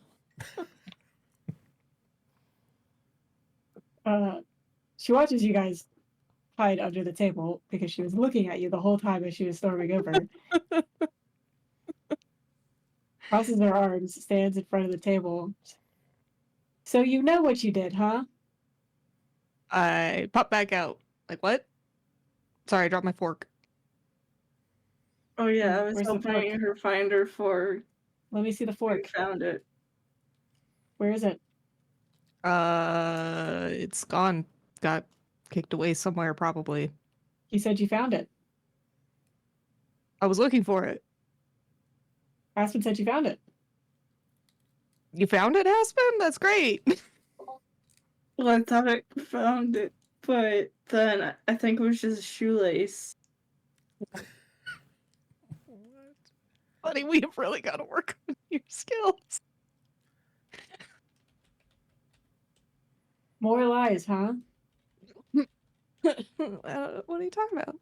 She watches you guys hide under the table because she was looking at you the whole time as she was storming over. Crosses her arms, stands in front of the table. So you know what you did, huh? I pop back out. Like, what? Sorry, I dropped my fork. Oh yeah, I was Where's the helping fork? her find her fork. Let me see the We fork. found it. Where is it? It's gone. Got kicked away somewhere, probably. You said you found it. I was looking for it. Aspen said you found it. You found it, Aspen? That's great. Well, I thought I found it, but then I think it was just a shoelace. Buddy, we have really got to work on your skills. More lies, huh? What are you talking about?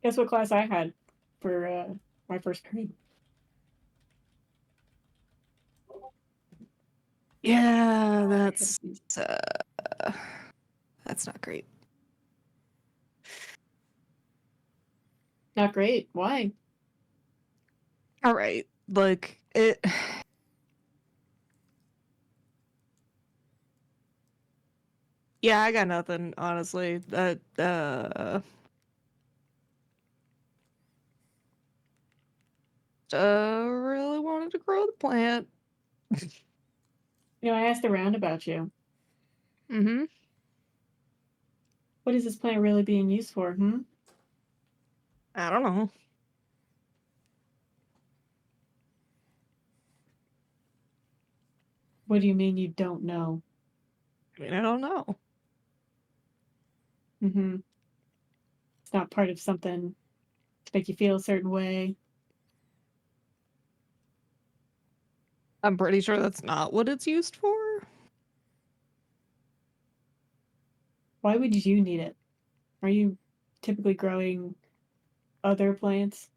Guess what class I had for my first period? Yeah, that's not great. Not great. Why? All right, look, it. Yeah, I got nothing, honestly. Really wanted to grow the plant. I asked around about you. Mm-hmm. What is this plant really being used for? I don't know. What do you mean you don't know? I mean, I don't know. It's not part of something to make you feel a certain way. I'm pretty sure that's not what it's used for. Why would you need it? Are you typically growing other plants?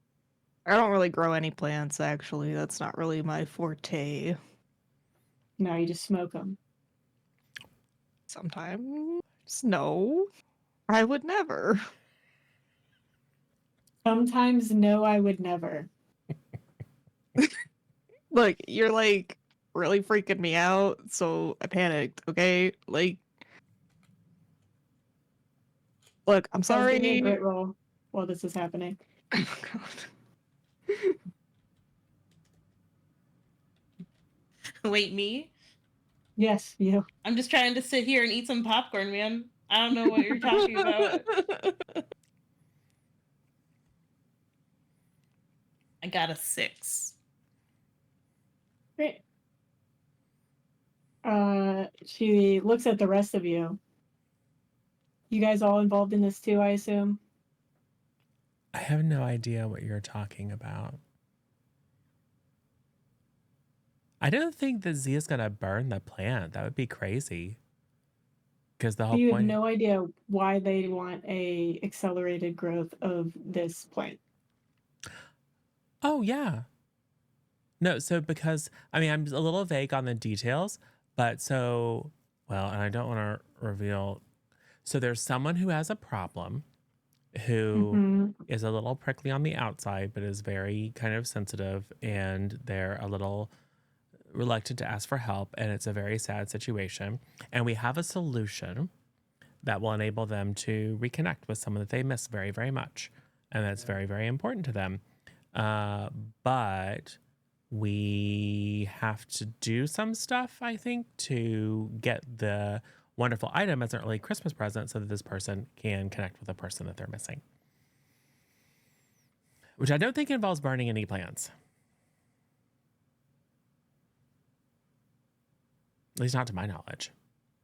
I don't really grow any plants, actually. That's not really my forte. No, you just smoke them. Sometimes, no. I would never. Sometimes, no, I would never. Look, you're like really freaking me out, so I panicked, okay? Like, look, I'm Charles, give me a sorry. grit roll while this is happening. Oh, God. Wait, me? Yes, you. I'm just trying to sit here and eat some popcorn, man. I don't know what you're talking about. I got a 6. Great. She looks at the rest of you. You guys all involved in this too, I assume? I have no idea what you're talking about. I don't think that Z is gonna burn the plant. That would be crazy. Because the So whole you have point. no idea why they want a accelerated growth of this plant. Oh yeah. No, so because I'm a little vague on the details, but and I don't want to reveal. So there's someone who has a problem who is a little prickly on the outside, but is very kind of sensitive, and they're a little reluctant to ask for help, and it's a very sad situation. And we have a solution that will enable them to reconnect with someone that they miss very, very much, and that's very, very important to them. But we have to do some stuff, I think, to get the wonderful item as an early Christmas present so that this person can connect with the person that they're missing. Which I don't think involves burning any plants. At least not to my knowledge.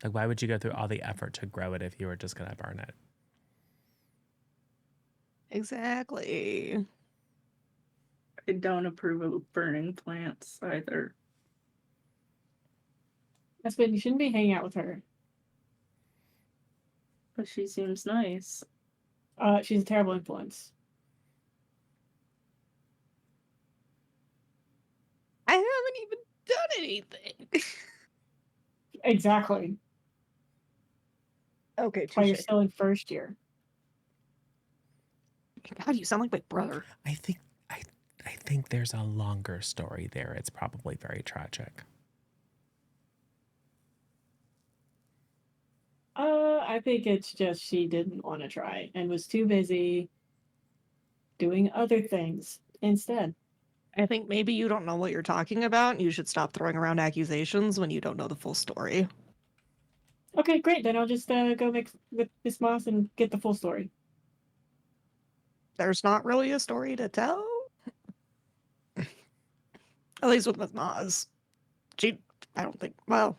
Like, why would you go through all the effort to grow it if you were just going to burn it? Exactly. I don't approve of burning plants either. That's when you shouldn't be hanging out with her. But she seems nice. She's a terrible influence. I haven't even done anything. Exactly. Okay, That's why you're touche. still in first year. God, you sound like my brother. I think there's a longer story there. It's probably very tragic. I think it's just she didn't want to try and was too busy doing other things instead. I think maybe you don't know what you're talking about. You should stop throwing around accusations when you don't know the full story. Okay, great. Then I'll just go mix with Miss Moss and get the full story. There's not really a story to tell. At least with Miss Moss. I don't think, well.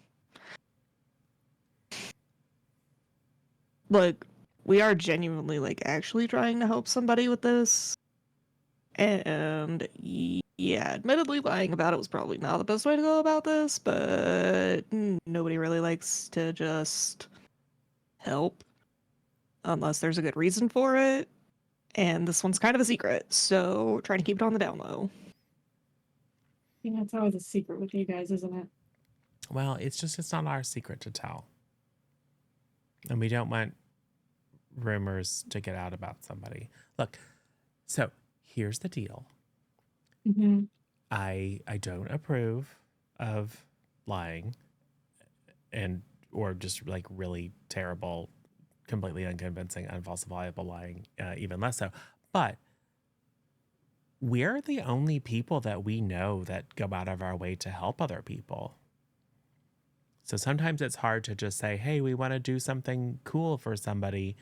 Look, we are genuinely, actually trying to help somebody with this. And yeah, admittedly, lying about it was probably not the best way to go about this, but nobody really likes to just help unless there's a good reason for it. And this one's kind of a secret, so trying to keep it on the down low. It's always a secret with you guys, isn't it? Well, it's not our secret to tell. And we don't want rumors to get out about somebody. Look, So here's the deal. Mm-hmm. I don't approve of lying and or just like really terrible, completely unconvincing, unfalsifiable lying, even less so. But we're the only people that we know that go out of our way to help other people. So sometimes it's hard to just say, hey, we want to do something cool for somebody,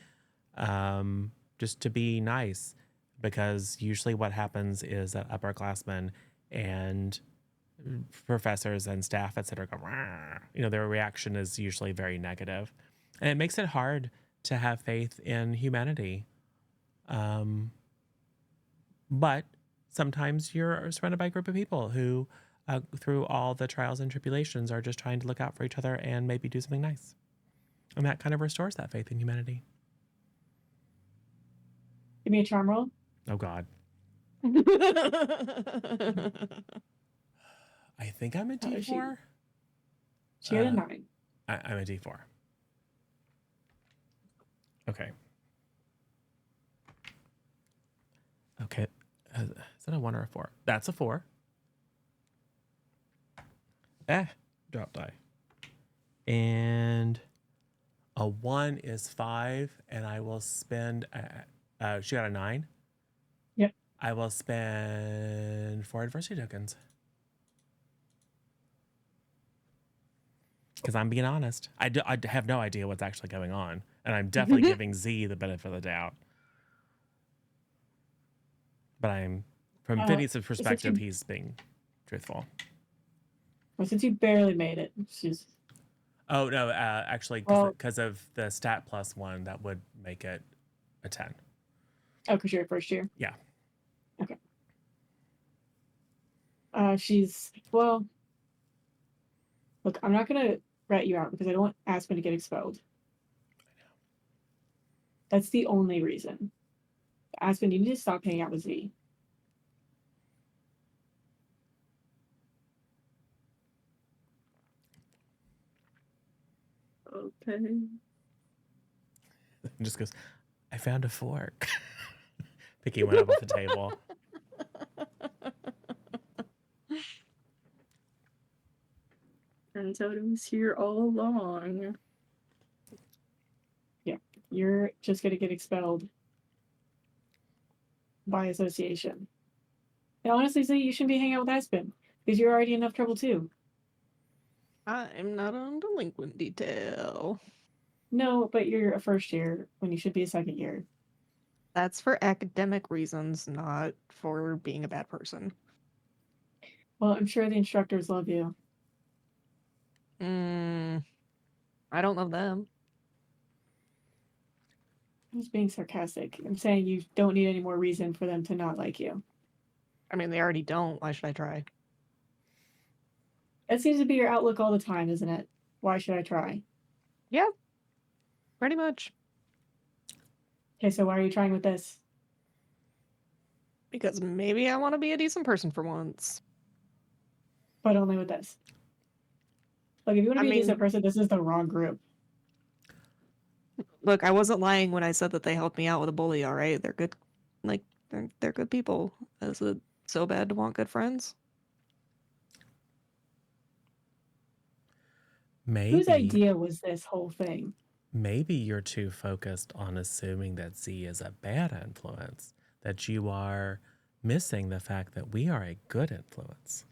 just to be nice. Because usually what happens is that upperclassmen and professors and staff, et cetera, go, "Rah." Their reaction is usually very negative. And it makes it hard to have faith in humanity. But sometimes you're surrounded by a group of people who, through all the trials and tribulations, are just trying to look out for each other and maybe do something nice. And that kind of restores that faith in humanity. Give me a charm roll. Oh, God. I think I'm a How is she? D4. She had a 9. I'm a D4. Okay. Okay. Is that a 1 or a 4? That's a 4. Drop die. And a 1 is 5, and I will spend. She got a 9. Yep. I will spend 4 adversity tokens. Because I'm being honest. I have no idea what's actually going on. And I'm definitely giving Z the benefit of the doubt. But I'm, from Phineas' perspective, he's being truthful. Well, since you barely made it, she's. Oh, no, actually, because of the stat plus 1, that would make it a 10. Oh, because you're first year? Yeah. Okay. She's, well, look, I'm not going to rat you out because I don't want Aspen to get expelled. I know. That's the only reason. Aspen, you need to stop hanging out with Z. Okay. Just goes, I found a fork. Picking one up off the table. Turns out it was here all along. Yeah, you're just going to get expelled by association. And honestly, Z, you shouldn't be hanging out with Aspen because you're already in enough trouble too. I'm not on delinquent detail. No, but you're a first year when you should be a second year. That's for academic reasons, not for being a bad person. Well, I'm sure the instructors love you. I don't love them. I was being sarcastic. I'm saying you don't need any more reason for them to not like you. I mean, they already don't. Why should I try? That seems to be your outlook all the time, isn't it? Why should I try? Yeah, pretty much. Okay, so why are you trying with this? Because maybe I want to be a decent person for once. But only with this. Like, if you want to I be a decent mean- person, this is the wrong group. Look, I wasn't lying when I said that they helped me out with a bully, all right? They're good, like, they're good people. Is it so bad to want good friends? Maybe. Whose idea was this whole thing? Maybe you're too focused on assuming that Z is a bad influence, that you are missing the fact that we are a good influence.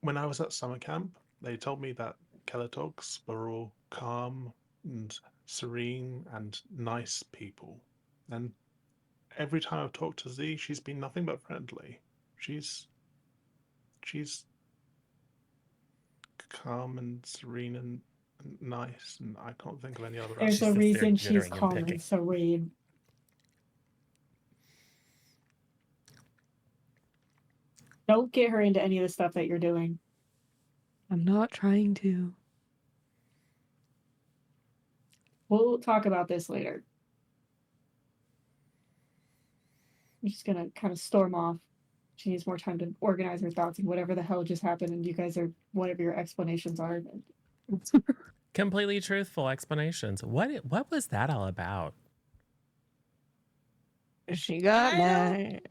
When I was at summer camp, they told me that Kelatogs were all calm and serene and nice people. And every time I've talked to Z, she's been nothing but friendly. She's calm and serene and nice, and I can't think of any other There's a She's adjectives. just there reason she's jittering and calm picking. and serene. Don't get her into any of the stuff that you're doing. I'm not trying to. We'll talk about this later. I'm just gonna kind of storm off. She needs more time to organize her thoughts and whatever the hell just happened, and you guys are whatever your explanations are. Completely truthful explanations. What was that all about? She got I don't- mad.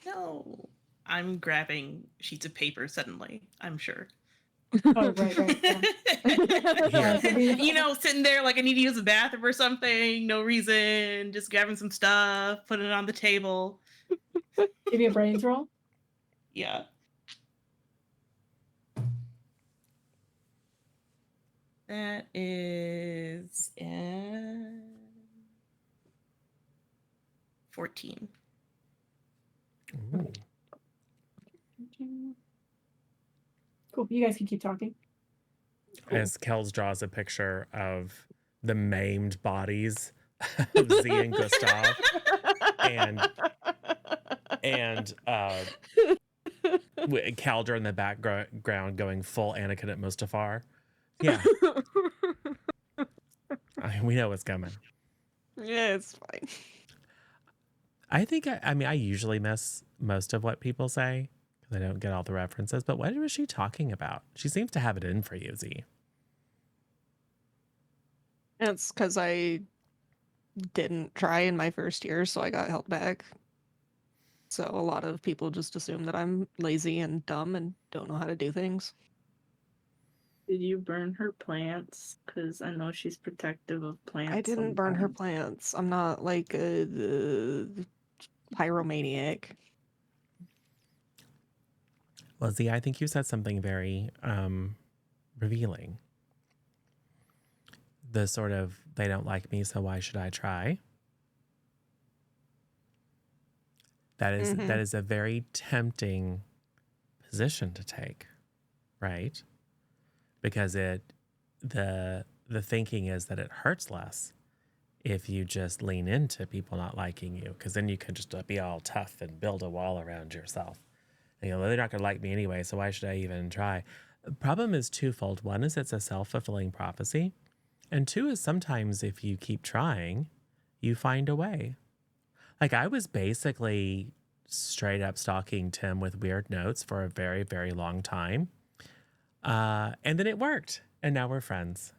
No. I'm grabbing sheets of paper suddenly, I'm sure. Oh, right. Yeah. Here. You know, sitting there like I need to use the bathroom or something, no reason, just grabbing some stuff, putting it on the table. Give me a brains roll. Yeah. That is 14. Ooh. Cool. You guys can keep talking. As Kels draws a picture of the maimed bodies of Z and Gustav, and Caldra in the background going full Anakin at Mustafar. Yeah, we know what's coming. Yeah, it's fine. I think, I mean, I usually miss most of what people say because I don't get all the references, but what was she talking about? She seems to have it in for you, Z. It's because I didn't try in my first year, so I got held back. So a lot of people just assume that I'm lazy and dumb and don't know how to do things. Did you burn her plants? Because I know she's protective of plants. I didn't burn her sometimes. plants. I'm not like a pyromaniac. Well, Z, I think you said something very revealing. The sort of, they don't like me, so why should I try? That is a very tempting position to take, right? Because the thinking is that it hurts less if you just lean into people not liking you, because then you can just be all tough and build a wall around yourself. And, you know, they're not going to like me anyway, so why should I even try? The problem is twofold. One is it's a self-fulfilling prophecy. And two is sometimes if you keep trying, you find a way. Like I was basically straight up stalking Tim with weird notes for a very, very long time. And then it worked. And now we're friends.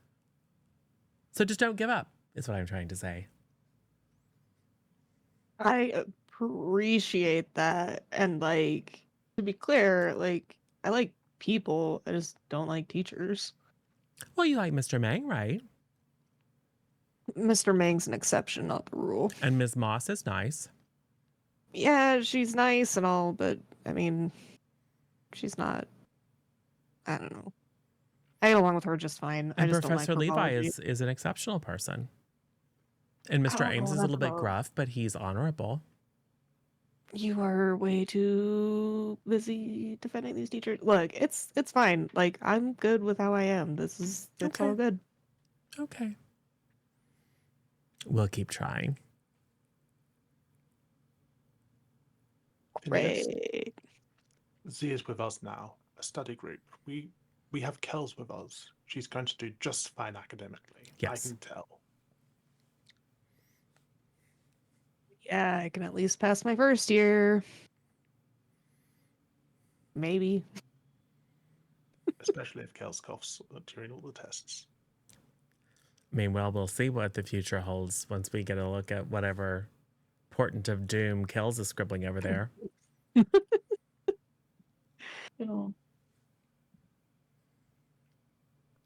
So just don't give up, is what I'm trying to say. I appreciate that. And like, to be clear, like, I like people. I just don't like teachers. Well, you like Mr. Mang, right? Mr. Mang's an exception, not the rule. And Ms. Moss is nice. Yeah, she's nice and all, but I mean, she's not. I don't know. I get along with her just fine. I And just Professor don't like Levi herbology. is an exceptional person. And I Mr. don't know Ames what is a that's little bit about. gruff, but he's honorable. You are way too busy defending these teachers. Look, it's fine. Like I'm good with how I am. It's all Okay. good. Okay. We'll keep trying. And yes, Great. Z is with us now, a study group. We have Kels with us. She's going to do just fine academically. I Yes. can tell. Yeah, I can at least pass my first year. Maybe. Especially if Kels coughs during all the tests. I mean, well, we'll see what the future holds once we get a look at whatever portent of doom Kells is scribbling over there. It'll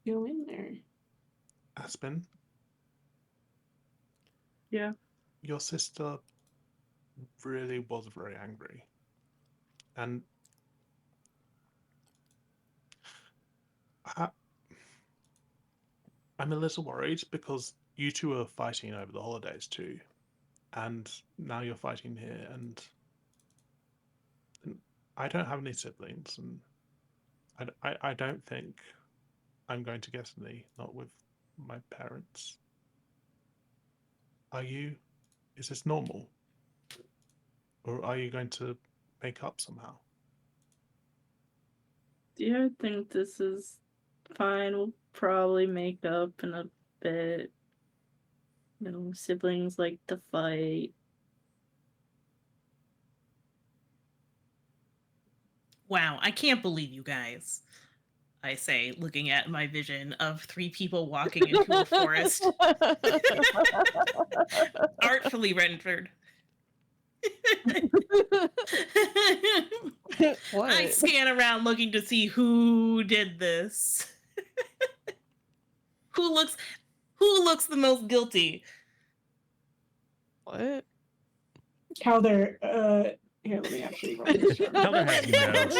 go in there. Aspen, Yeah. your sister really was very angry. And I'm a little worried because you two are fighting over the holidays too. And now you're fighting here, and I don't have any siblings, and I don't think I'm going to get any, not with my parents. Are you? Is this normal? Or are you going to make up somehow? Yeah, I think this is fine. We'll probably make up in a bit. You know, siblings like to fight. Wow, I can't believe you guys. I say, looking at my vision of 3 people walking into a forest, artfully rendered. What? I scan around looking to see who did this. who looks the most guilty? What? Calder, here, let me actually roll this. Calder has no show. This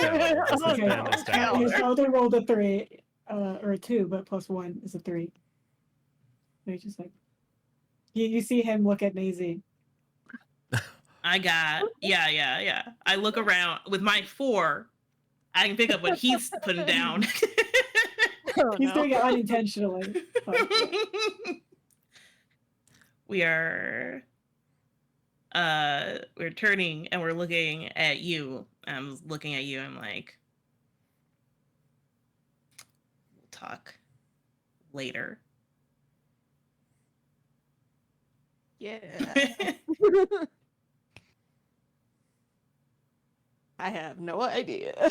has Okay. been established. Calder rolled a 3, or a 2, but plus 1 is a 3. So he's just like, you see him look at Maisie. I got yeah. I look around with my 4. I can pick up what he's putting down. Oh, He's no. doing it unintentionally. But, yeah. We're turning and we're looking at you. I'm looking at you. I'm like, we'll talk later. Yeah. I have no idea.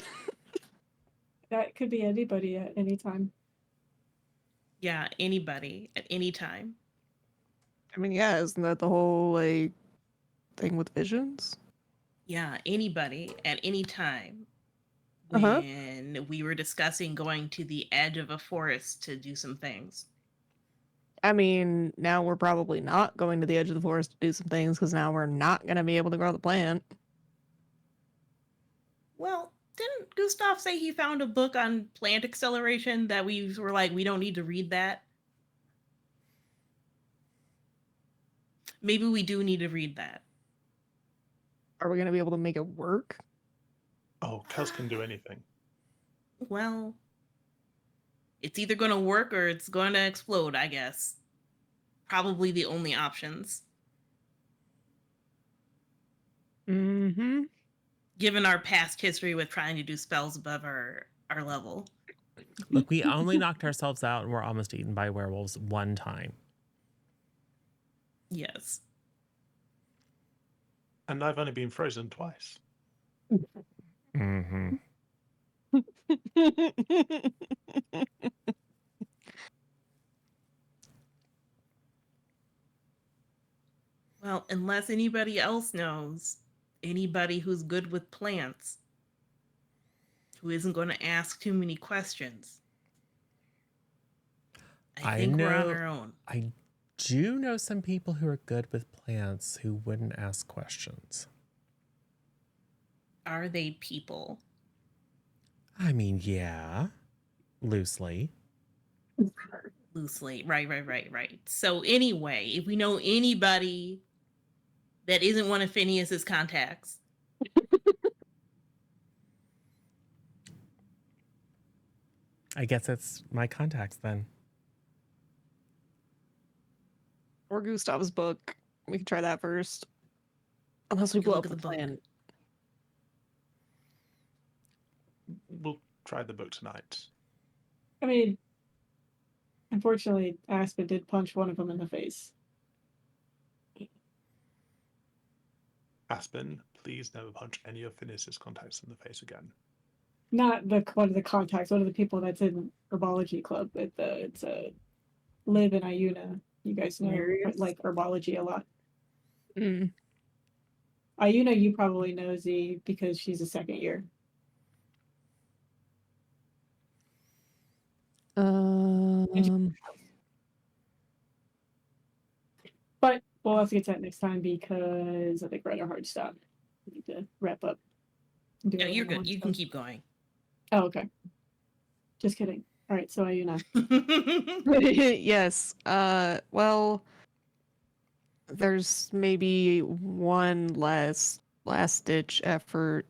That could be anybody at any time. Yeah, anybody at any time. I mean, yeah, isn't that the whole like thing with visions? Yeah, anybody at any time. Uh-huh. When we were discussing going to the edge of a forest to do some things. I mean, now we're probably not going to the edge of the forest to do some things because now we're not going to be able to grow the plant. Well, didn't Gustav say he found a book on plant acceleration that we were like, we don't need to read that? Maybe we do need to read that. Are we going to be able to make it work? Oh, Kels can do anything. Well, it's either going to work or it's going to explode, I guess. Probably the only options. Mm-hmm. Given our past history with trying to do spells above our level. Look, we only knocked ourselves out and were almost eaten by werewolves one time. Yes. And I've only been frozen twice. Mm-hmm. Well, unless anybody else knows, anybody who's good with plants, who isn't going to ask too many questions. I think we're on our own. I do know some people who are good with plants who wouldn't ask questions. Are they people? I mean, yeah, loosely. Loosely. Right. So anyway, if we know anybody that isn't one of Phineas's contacts, I guess it's my contacts then. Or Gustav's book. We can try that first. Unless we You can blow look up at the the book. plant. We'll try the book tonight. I mean, unfortunately, Aspen did punch one of them in the face. Aspen, please never punch any of Phineas's contacts in the face again. Not one of the contacts, one of the people that's in herbology club. It's a Liv and Iuna. You guys know Marius? like herbology a lot. Mm. Iuna, you probably know Z because she's a second year. But we'll have to get to that next time because I think we're at a hard stop. We need to wrap up. yeah, you're good. You can keep going. Oh, okay. Just kidding. All right, so Iuna. Yes. Well, there's maybe one last ditch effort.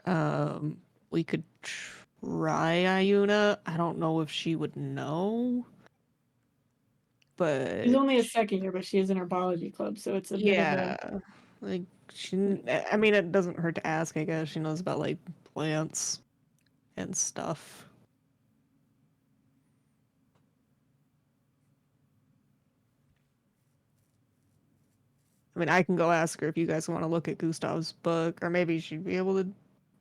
We could try Iuna. I don't know if she would know. But She's only a second year, but she is in herbology club, so it's a bit of a like I mean, it doesn't hurt to ask. I guess she knows about like plants and stuff. I mean, I can go ask her if you guys want to look at Gustav's book, or maybe she'd be able to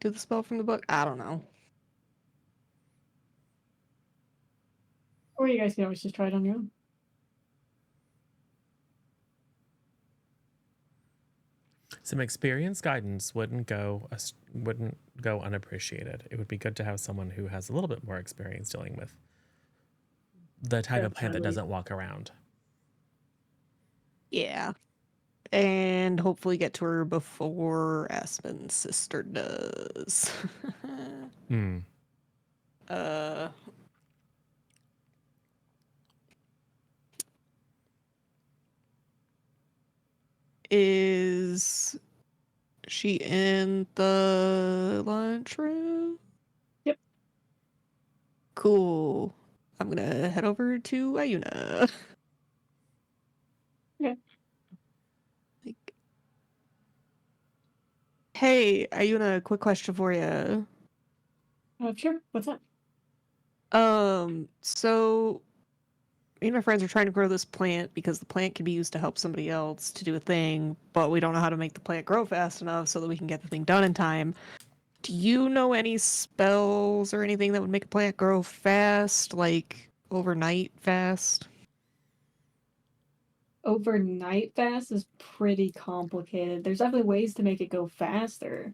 do the spell from the book. I don't know. or you guys can always just try it on your own. Some experience guidance wouldn't go unappreciated. It would be good to have someone who has a little bit more experience dealing with the type of plant that Definitely. doesn't walk around. Yeah. And hopefully get to her before Aspen's sister does. Hmm. uh Is she in the lunchroom? Yep. Cool. I'm gonna head over to Ayuna. Okay. Like, hey, Ayuna, quick question for you. Sure. What's up? So me and my friends are trying to grow this plant because the plant can be used to help somebody else to do a thing, but we don't know how to make the plant grow fast enough so that we can get the thing done in time. Do you know any spells or anything that would make a plant grow fast, like overnight fast? Overnight fast is pretty complicated. There's definitely ways to make it go faster.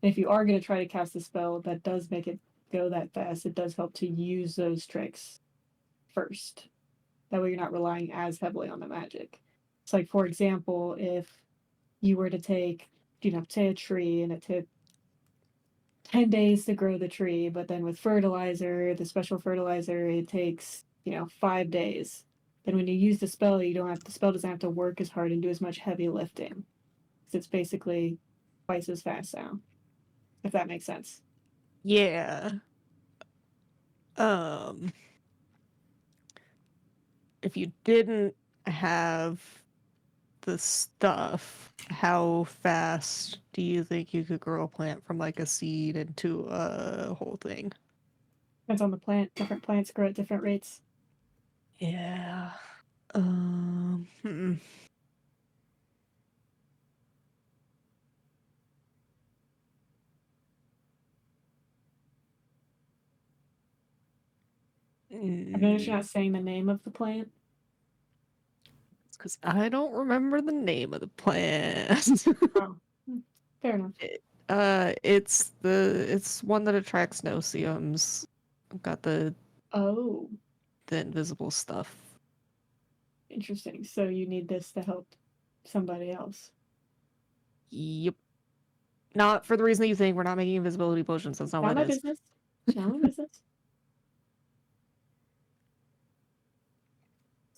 And if you are going to try to cast a spell that does make it go that fast, it does help to use those tricks first. That way you're not relying as heavily on the magic. It's like, for example, if you were to take, say a tree and it took 10 days to grow the tree, but then with fertilizer, the special fertilizer, it takes, 5 days. Then when you use the spell, the spell doesn't have to work as hard and do as much heavy lifting. Because it's basically twice as fast now, if that makes sense. Yeah. Um, if you didn't have the stuff, how fast do you think you could grow a plant from like a seed into a whole thing? Depends on the plant. Different plants grow at different rates. Yeah. Hmm. I've noticed you're not saying the name of the plant. It's because I don't remember the name of the plant. Oh, fair enough. It's one that attracts no-see-ums. Got Oh, the invisible stuff. interesting. So you need this to help somebody else. Yep. Not for the reason that you think. We're not making invisibility potions. That's not Not what my it is. business. Not my business.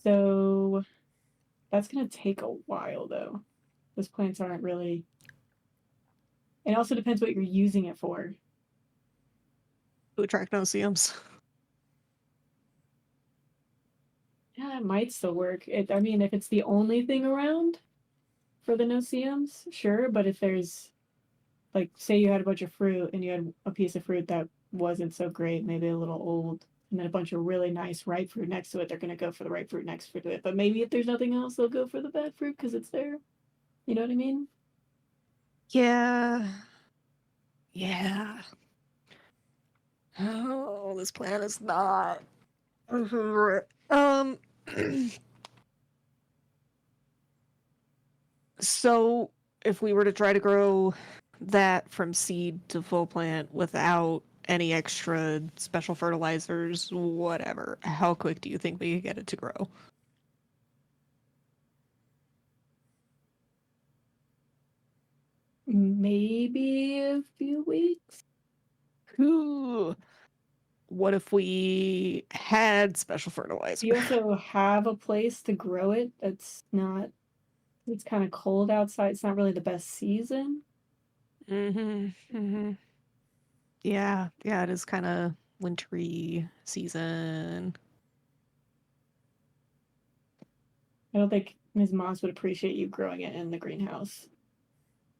So that's gonna take a while though. Those plants aren't really. It also depends what you're using it for. To attract no-see-ums. Yeah, it might still work. I mean, if it's the only thing around for the no-see-ums, sure. But if there's, like, say you had a bunch of fruit and you had a piece of fruit that wasn't so great, maybe a little old, and then a bunch of really nice ripe fruit next to it, they're gonna go for the ripe fruit next to it. But maybe if there's nothing else, they'll go for the bad fruit because it's there. You know what I mean? Yeah. Yeah. Oh, this plan is not. Um. So, if we were to try to grow that from seed to full plant without any extra special fertilizers, whatever, how quick do you think we could get it to grow? Maybe a few weeks. Ooh. What if we had special Do fertilizer? you also have a place to grow it that's not, it's kind of cold outside. It's not really the best season. Yeah, it is kind of wintry season. I don't think Ms. Moss would appreciate you growing it in the greenhouse.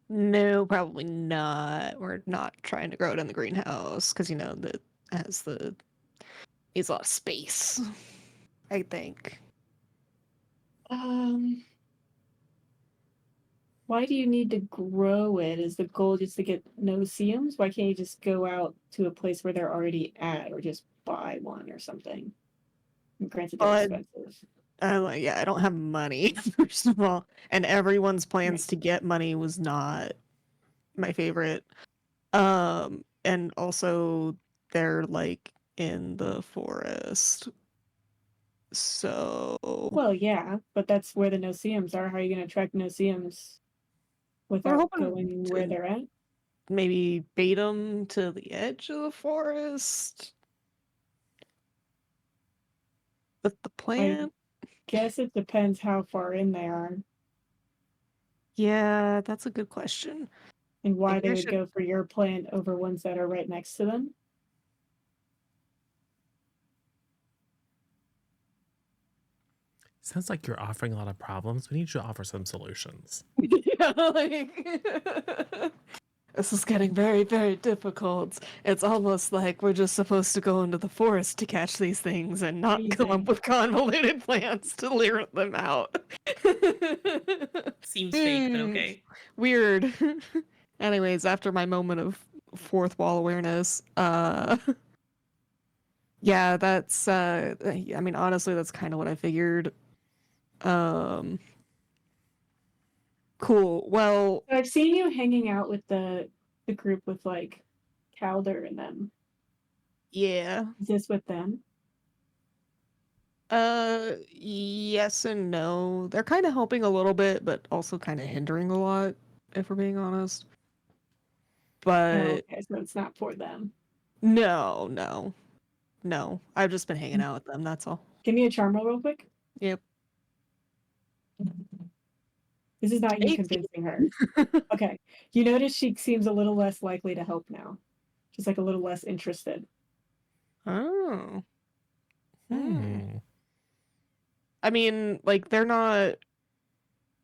No, probably not. We're not trying to grow it in the greenhouse because that has needs a lot of space. I think. Um, why do you need to grow it? Is the goal just to get no-see-ums? Why can't you just go out to a place where they're already at or just buy one or something? And granted, they're But expensive. Yeah, I don't have money, first of all. And everyone's plans to get money was not my favorite. And also they're like in the forest. So Well, yeah, but that's where the no-see-ums are. How are you going to attract no-see-ums we're without hoping going where to they're at? maybe bait them to the edge of the forest with the plan. Guess it depends how far in they are Yeah, that's a good question. and why Maybe they I would should go for your plan over ones that are right next to them. Sounds like you're offering a lot of problems. We need you to offer some solutions. Yeah, like this is getting very, very difficult. It's almost like we're just supposed to go into the forest to catch these things and not come up Amazing. with convoluted plans to lure them out. Seems fake, but Hmm, okay. Weird. Anyways, after my moment of fourth wall awareness, yeah, that's I mean, honestly, that's kind of what I figured. Um, cool. Well, So I've seen you hanging out with the group with like Calder and them. yeah. Is this with them? Yes and no. They're kind of helping a little bit, but also kind of hindering a lot, if we're being honest. Oh, But okay, so it's not for them. no. I've just been hanging out with them, that's all. Give me a charm roll real quick. Yep. This is not you 18. convincing her. Okay. You notice she seems a little less likely to help now. She's like a little less interested. Oh. Hmm. I mean, like, they're not.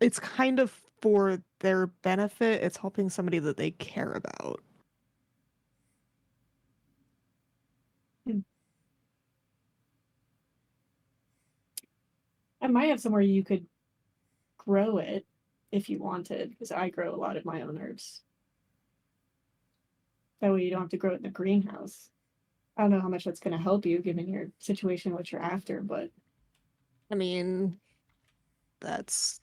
It's kind of for their benefit. It's helping somebody that they care about. I might have somewhere you could grow it if you wanted, because I grow a lot of my own herbs. That way you don't have to grow it in the greenhouse. I don't know how much that's going to help you given your situation, what you're after, but I mean, that's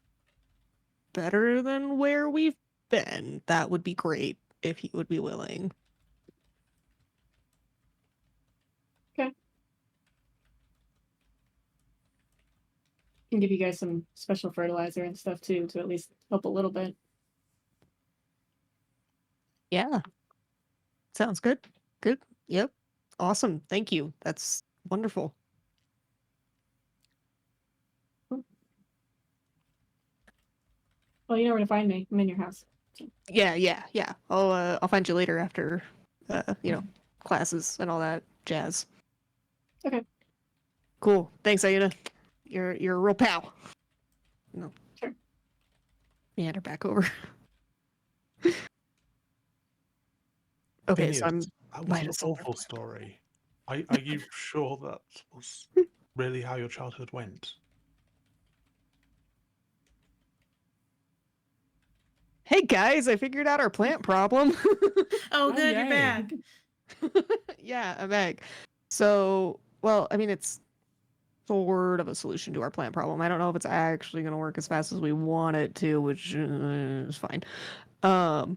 better than where we've been. That would be great if he would be willing. okay. Can give you guys some special fertilizer and stuff too to at least help a little bit. Yeah. Sounds good. Good. Yep. Awesome. Thank you. That's wonderful. Well, you know where to find me. I'm in your house. Yeah. I'll find you later after classes and all that jazz. Okay. Cool. Thanks, Ayuna. You're a real pal. No. Sure. Meander back over. Okay, so I'm Phineas, that was might an have solved awful our story. Are you sure that was really how your childhood went? Hey guys, I figured out our plant problem. Oh, good, you're yay. back. Yeah, I'm back. So, well, I mean, it's sort of a solution to our plant problem. I don't know if it's actually going to work as fast as we want it to, which is fine. But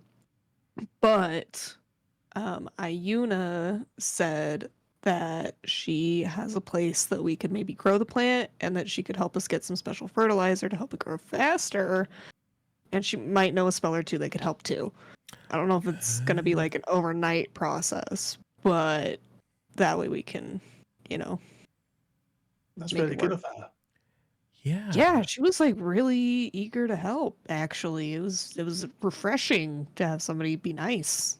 Ayuna said that she has a place that we could maybe grow the plant and that she could help us get some special fertilizer to help it grow faster. And she might know a spell or two that could help too. I don't know if it's going to be like an overnight process, but that way we can, That's make really it good work. of her. Yeah. Yeah, she was like really eager to help, actually. It was refreshing to have somebody be nice.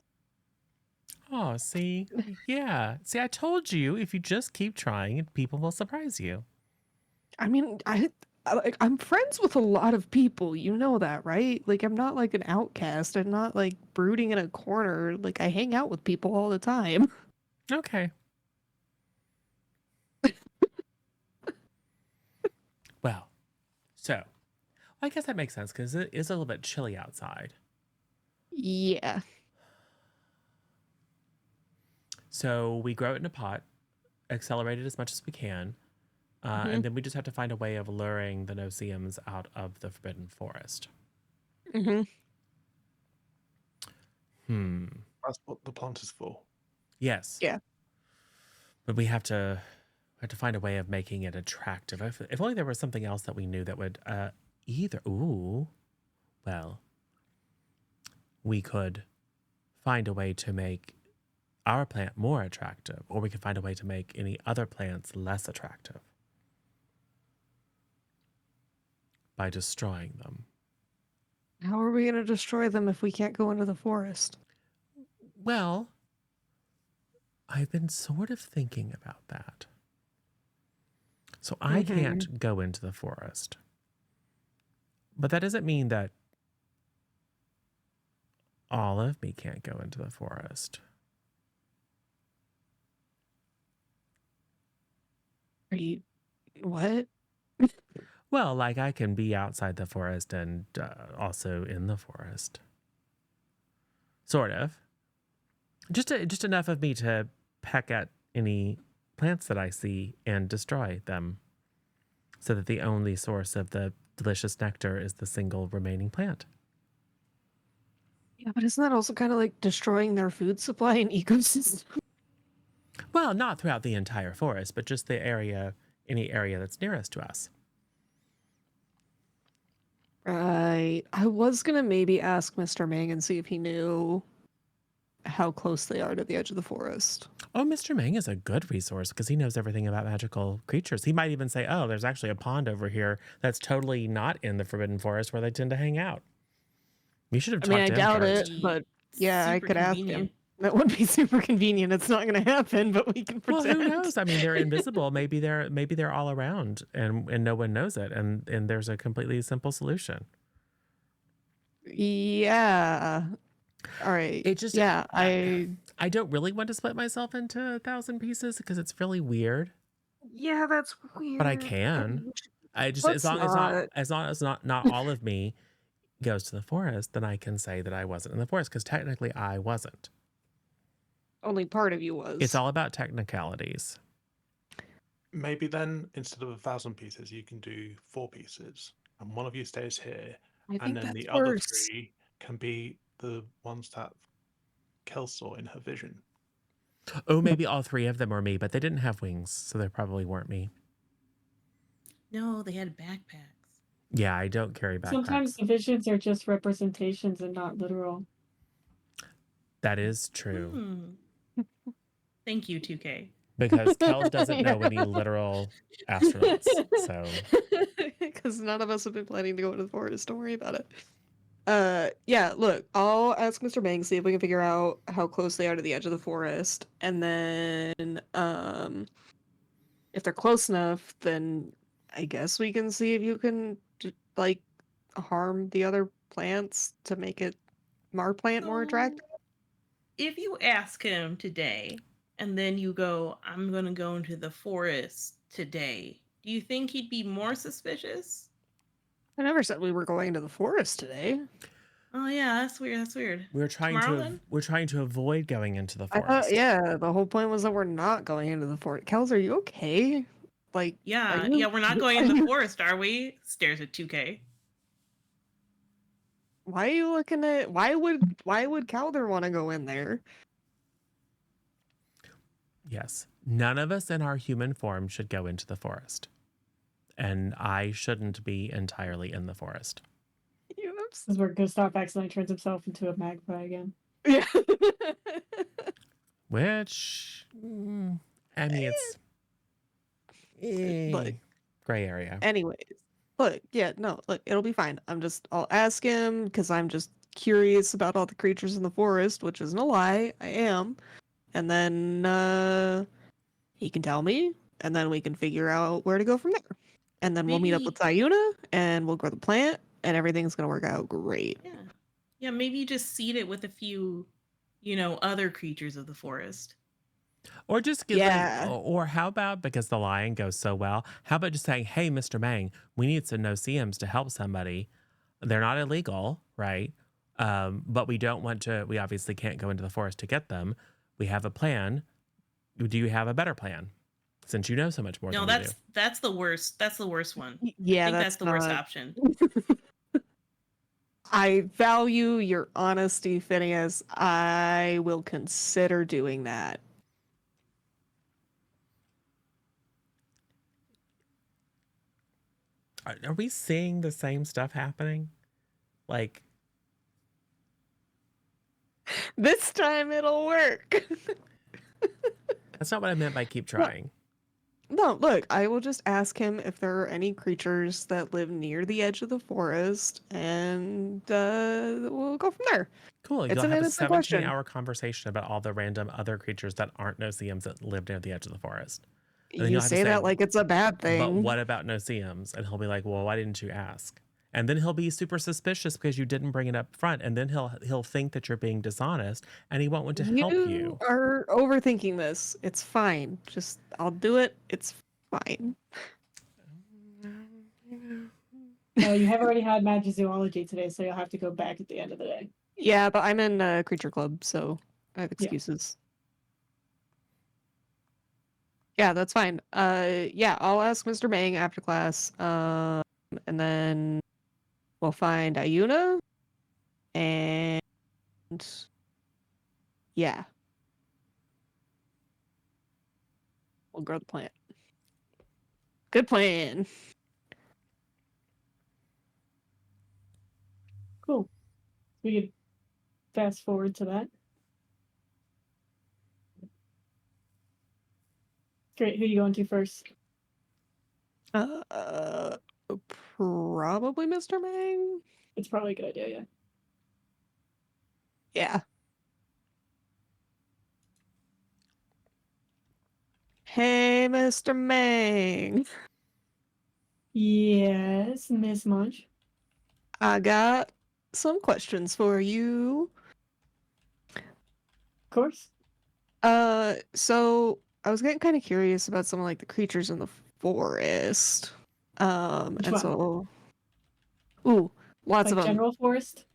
Oh, see? Yeah. See, I told you if you just keep trying, people will surprise you. I mean, I'm friends with a lot of people, you know that, right? Like I'm not like an outcast. I'm not like brooding in a corner. Like I hang out with people all the time. Okay. Well, so I guess that makes sense because it is a little bit chilly outside. Yeah. So we grow it in a pot, accelerate it as much as we can, And then we just have to find a way of luring the no-see-ums out of the Forbidden Forest. Mm-hmm. That's what the plant is for. Yes. Yeah. But we have to find a way of making it attractive. If only there was something else that we knew that would we could find a way to make our plant more attractive, or we could find a way to make any other plants less attractive by destroying them. How are we going to destroy them if we can't go into the forest? Well, I've been sort of thinking about that. So I can't go into the forest. But that doesn't mean that all of me can't go into the forest. Are you... What? Well, like I can be outside the forest and also in the forest. Sort of. Just enough of me to peck at any plants that I see and destroy them, so that the only source of the delicious nectar is the single remaining plant. Yeah, but isn't that also kind of like destroying their food supply and ecosystem? Well, not throughout the entire forest, but just the area, any area that's nearest to us. Right. I was gonna maybe ask Mr. Ming and see if he knew how close they are to the edge of the forest. Oh, Mr. Ming is a good resource because he knows everything about magical creatures. He might even say, oh, there's actually a pond over here that's totally not in the Forbidden Forest where they tend to hang out. You should have talked to him doubt first. it, but yeah, I Super could ask convenient. him. That would be super convenient. It's not going to happen, but we can Well, pretend. who knows? I mean, they're invisible. Maybe they're all around and no one knows it. And there's a completely simple solution. Yeah. All right. It just yeah, I don't really want to split myself into 1,000 pieces because it's really weird. Yeah, that's weird. But I can. I just Let's as long as not all of me goes to the forest, then I can say that I wasn't in the forest because technically I wasn't. Only part of you was. It's all about technicalities. Maybe then, instead of 1,000 pieces, you can do 4 pieces, and one of you stays here, I and think then that's the other worse. 3 can be the ones that Kel saw in her vision. Oh, maybe all 3 of them are me, but they didn't have wings, so they probably weren't me. No, they had backpacks. Yeah, I don't carry backpacks. Sometimes the visions are just representations and not literal. That is true. Thank you, 2K. Because Kel doesn't know any literal astronauts. So because none of us have been planning to go into the forest. Don't worry about it. Yeah, look, I'll ask Mr. Bang, see if we can figure out how close they are to the edge of the forest. And then if they're close enough, then I guess we can see if you can like harm the other plants to make it our plant more attractive. If you ask him today and then you go, I'm going to go into the forest today, do you think he'd be more suspicious? I never said we were going to the forest today. Oh yeah, that's weird. That's weird. we're trying to avoid going into the I forest. thought, yeah, the whole point was that we're not going into the forest. Kels, are you okay? Like, Yeah, are you, we're not going into the forest, are we? Stares at 2K. Why are you looking at? Why would Calder want to go in there? Yes. None of us in our human form should go into the forest. And I shouldn't be entirely in the forest. This is where Gustav accidentally turns himself into a magpie again. Yeah. Which, I mean, it's But gray area. anyways, look, it'll be fine. I'll ask him because I'm just curious about all the creatures in the forest, which isn't a lie. I am. And then he can tell me, and then we can figure out where to go from there. And then we'll meet up with Sayuna, and we'll grow the plant, and everything's gonna work out great. Yeah, maybe just seed it with a few, other creatures of the forest. Or just give or how about, because the lion goes so well, how about just saying, hey, Mr. Mang, we need some no-see-ums to help somebody. They're not illegal, right? But we obviously can't go into the forest to get them. We have a plan. Do you have a better plan? since you know so much more No, than we do. that's the worst. That's the worst one. I Yeah, think that's the worst not. option. I value your honesty, Phineas. I will consider doing that. Are we seeing the same stuff happening? Like, This time it'll work. that's not what I meant by keep No. trying. No, look, I will just ask him if there are any creatures that live near the edge of the forest, and we'll go from there. Cool. It's You'll an have a innocent question. 17-hour conversation about all the random other creatures that aren't no-see-ums that live near the edge of the forest. And then You you'll have to say say, that like it's a bad but thing. what about no-see-ums? And he'll be like, well, why didn't you ask? And then he'll be super suspicious because you didn't bring it up front. And then he'll think that you're being dishonest and he won't want to help you. are overthinking this. It's fine. Just, I'll do it. It's fine. You have already had Magizoology today, so you'll have to go back at the end of the day. Yeah, but I'm in Creature Club, so I have excuses. Yeah, that's fine. Yeah, I'll ask Mr. Mang after class. And then we'll find Ayuna. And yeah. We'll grow the plant. Good plan. Cool. We could fast forward to that. Great. Who you going to first? Probably Mr. Mang. It's probably a good idea, yeah. Yeah. Hey, Mr. Mang. Yes, Miss Munch. I got some questions for you. Of course. So I was getting kind of curious about some of like the creatures in the forest. Which And one? so, ooh, lots Like of them. General Forest?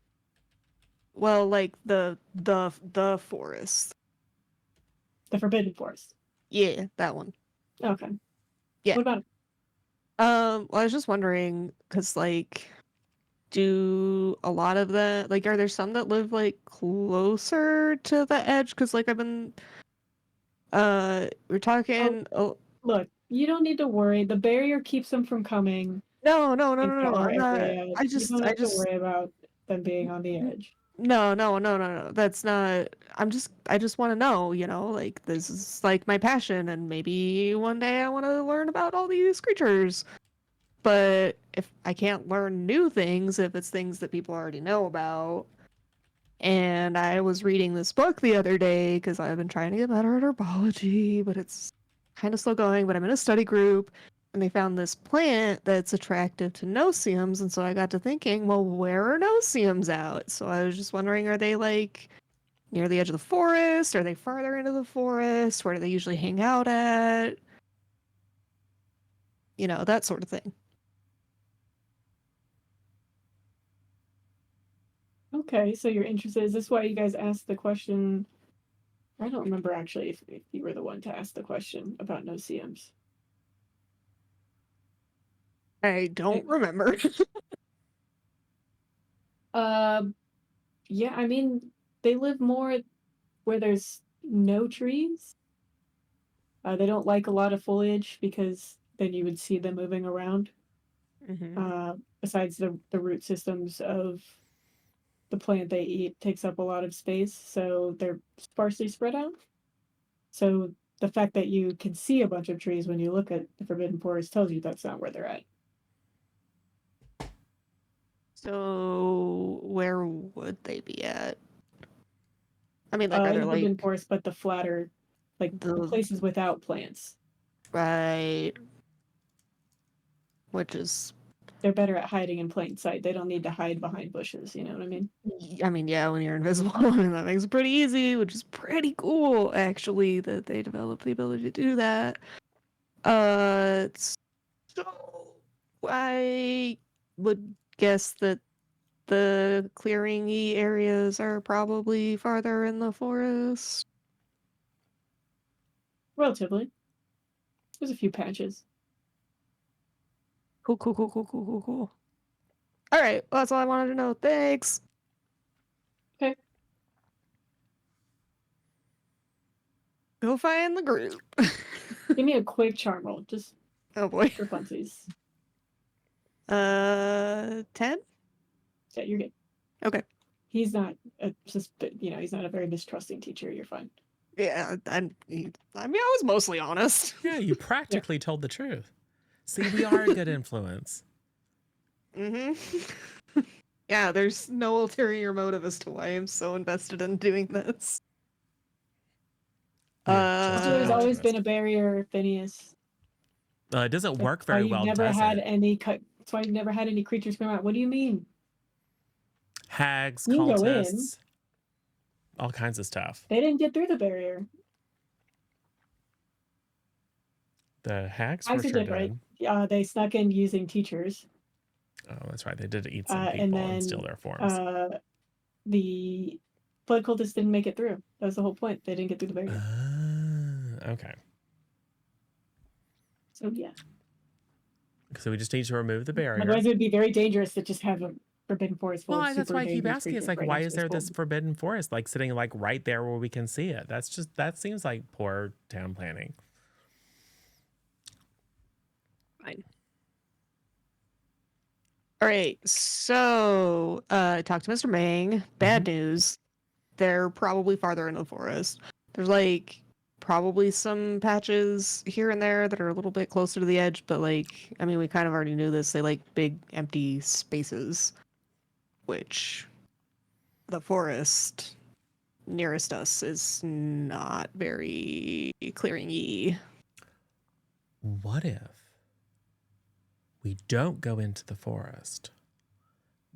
Well, like the forest. The Forbidden Forest. Yeah, that one. Okay. Yeah. What about it? Well, I was just wondering, because like, do a lot of the like, are there some that live like closer to the edge? Because like I've been, we're talking. Oh, Look, you don't need to worry. The barrier keeps them from coming no, into our I'm not. area. I You just, don't have to worry about them being on the edge. No. That's not. I just want to know, like this is like my passion, and maybe one day I want to learn about all these creatures. But if I can't learn new things, if it's things that people already know about, and I was reading this book the other day because I've been trying to get better at herbology, but it's kind of slow going. But I'm in a study group, and they found this plant that's attractive to no-see-ums, and so I got to thinking, well, where are no-see-ums out? So I was just wondering, are they like near the edge of the forest? Are they farther into the forest? Where do they usually hang out at? That sort of thing. Okay, so you're interested. Is this why you guys asked the question? I don't remember actually if you were the one to ask the question about no-see-ums. I don't remember. Yeah, I mean, they live more where there's no trees. They don't like a lot of foliage because then you would see them moving around. Besides the root systems of the plant they eat takes up a lot of space, so they're sparsely spread out. So the fact that you can see a bunch of trees when you look at the Forbidden Forest tells you that's not where they're at. So where would they be at? I mean, like, are In there the like Forbidden Forest, but the flatter, like the places without plants. right? Which is, They're better at hiding in plain sight. They don't need to hide behind bushes. You know what I mean? I mean, yeah, when you're invisible, I mean, that makes it pretty easy, which is pretty cool, actually, that they developed the ability to do that. So I would guess that the clearing-y areas are probably farther in the forest. Relatively. There's a few patches. Cool. All right, well, that's all I wanted to know. Thanks. Okay. Go find the group. Give me a quick charm roll, just Oh boy. for funsies. 10? Yeah, you're good. Okay. He's not he's not a very mistrusting teacher. You're fine. Yeah, I mean, I was mostly honest. Yeah, you practically told the truth. See, we are a good influence. Mm-hmm. Yeah, there's no ulterior motive as to why I'm so invested in doing this. You're just So an there's always altruist. been a barrier, Phineas. It doesn't work That's why very you've well, never does had it? That's why you've never had any creatures come out. What do you mean? Hags, You can go in. cultists, all kinds of stuff. They didn't get through the barrier. The hags for Hags sure did, right? did. They snuck in using teachers. Oh, that's right. They did eat some And people then and steal their forms. the blood cultists didn't make it through. That was the whole point. They didn't get through the barrier. Okay. So yeah. So we just need to remove the barrier. Otherwise, it would be very dangerous to just have a forbidden forest full of Well, that's super why I keep dangerous asking. It's creatures like, right why next is to a there this school. forbidden forest like sitting like right there where we can see it? That seems like poor town planning. Fine. All right, so I talked to Mr. Mang. Bad news. They're probably farther into the forest. There's like probably some patches here and there that are a little bit closer to the edge, but like, I mean, we kind of already knew this. They like big empty spaces, which the forest nearest us is not very clearing-y. What if we don't go into the forest,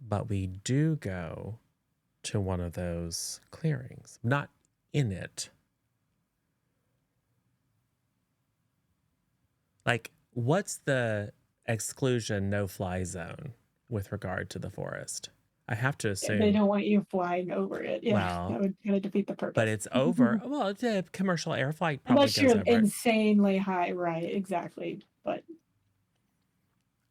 but we do go to one of those clearings, not in it? Like, what's the exclusion no-fly zone with regard to the forest? I have to assume They don't want you flying over it. Yeah, Well, that would kind of defeat the purpose. but it's over. Well, the commercial air flight probably Unless goes you're over it. insanely high, right? Exactly. But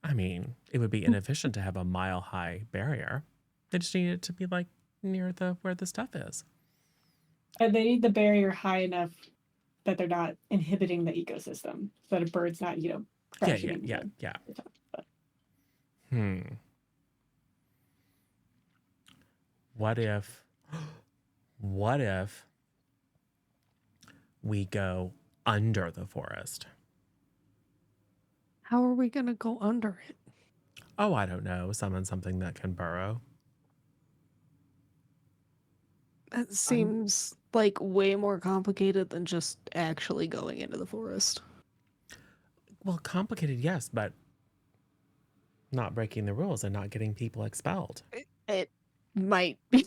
I mean, it would be inefficient to have a mile-high barrier. They just need it to be like near where the stuff is. they need the barrier high enough that they're not inhibiting the ecosystem, so that a bird's not, crashing into them. Yeah. But What if we go under the forest? How are we gonna go under it? Oh, I don't know. Summon something that can burrow. That seems like way more complicated than just actually going into the forest. Well, complicated, yes, but not breaking the rules and not getting people expelled. It might be.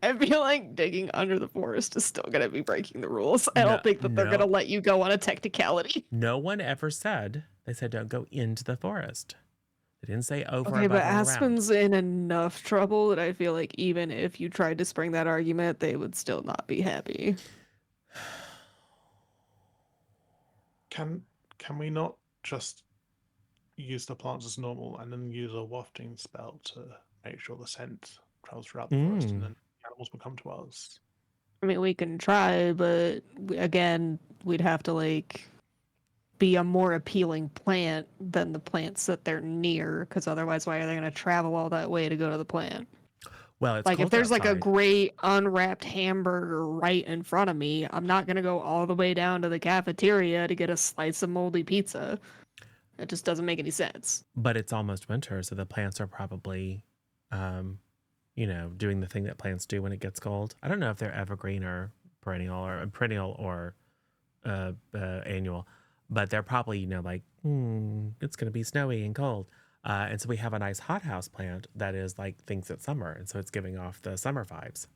I feel like digging under the forest is still gonna be breaking the rules. I don't think that they're gonna let you go on a technicality. No one ever said. They said don't go into the forest. They didn't say over. Okay, above, but or around. Aspen's in enough trouble that I feel like even if you tried to spring that argument, they would still not be happy. Can we not just use the plants as normal and then use a wafting spell to make sure the scent travels throughout the forest and then the animals will come to us? I mean, we can try, but again, we'd have to like be a more appealing plant than the plants that they're near, because otherwise, why are they going to travel all that way to go to the plant? Well, it's like if cold there's like a outside. great unwrapped hamburger right in front of me, I'm not going to go all the way down to the cafeteria to get a slice of moldy pizza. It just doesn't make any sense. But it's almost winter, so the plants are probably, doing the thing that plants do when it gets cold. I don't know if they're evergreen or perennial or annual, but they're probably, it's going to be snowy and cold. And so we have a nice hothouse plant that is like thinks it's summer. And so it's giving off the summer vibes.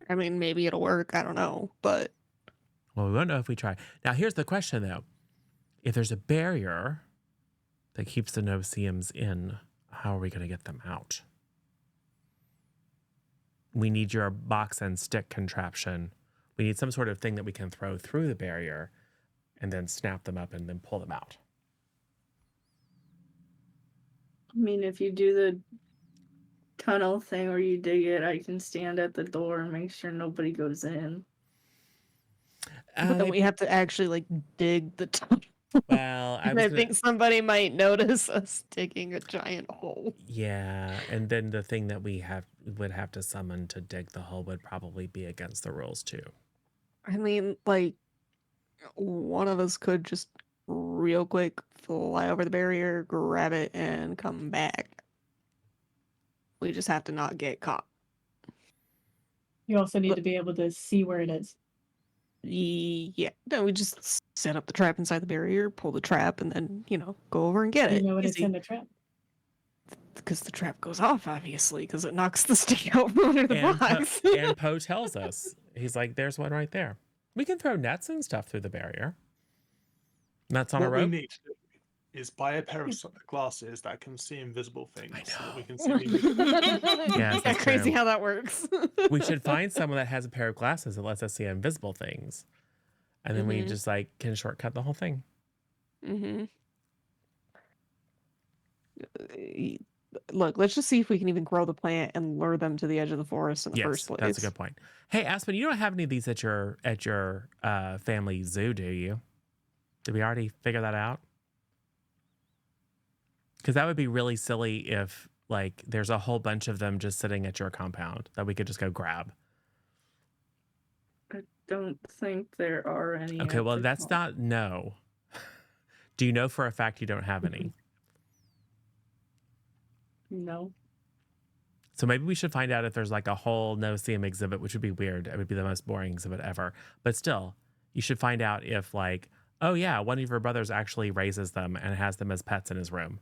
I mean, maybe it'll work. I don't know, but. Well, we won't know if we try. Now, here's the question, though. If there's a barrier that keeps the no-see-ums in, how are we going to get them out? We need your box and stick contraption. We need some sort of thing that we can throw through the barrier and then snap them up and then pull them out. I mean, if you do the tunnel thing or you dig it, I can stand at the door and make sure nobody goes in. But then we have to actually like dig the tunnel. Well, And I think somebody might notice us digging a giant hole. Yeah, and then the thing that would have to summon to dig the hole would probably be against the rules too. I mean, like, one of us could just real quick fly over the barrier, grab it, and come back. We just have to not get caught. You also need to be able to see where it is. Yeah. No, we just set up the trap inside the barrier, pull the trap, and then, go over and get You it. know when it's Easy. in the trap. Because the trap goes off, obviously, because it knocks the stick out from under the box. And Poe tells us, he's like, there's one right there. We can throw nets and stuff through the barrier. Nets on a What we rope. need to do is buy a pair of glasses that can see invisible things. I So that we know. can see the invisible Yes, That's that's crazy true. how that works. We should find someone that has a pair of glasses that lets us see invisible things. And then we Mhm. just like can shortcut the whole thing. Mm-hmm. Look, let's just see if we can even grow the plant and lure them to the edge of the forest in the first place. That's a good point. Hey, Aspen, you don't have any of these at your family zoo, do you? Did we already figure that out? Because that would be really silly if like there's a whole bunch of them just sitting at your compound that we could just go grab. I don't think there are any. Okay, at well, the that's not no. Do you know for a fact you don't have any? No. So maybe we should find out if there's like a whole no-see-em exhibit, which would be weird. It would be the most boring exhibit ever. But still, you should find out if like, oh yeah, one of your brothers actually raises them and has them as pets in his room.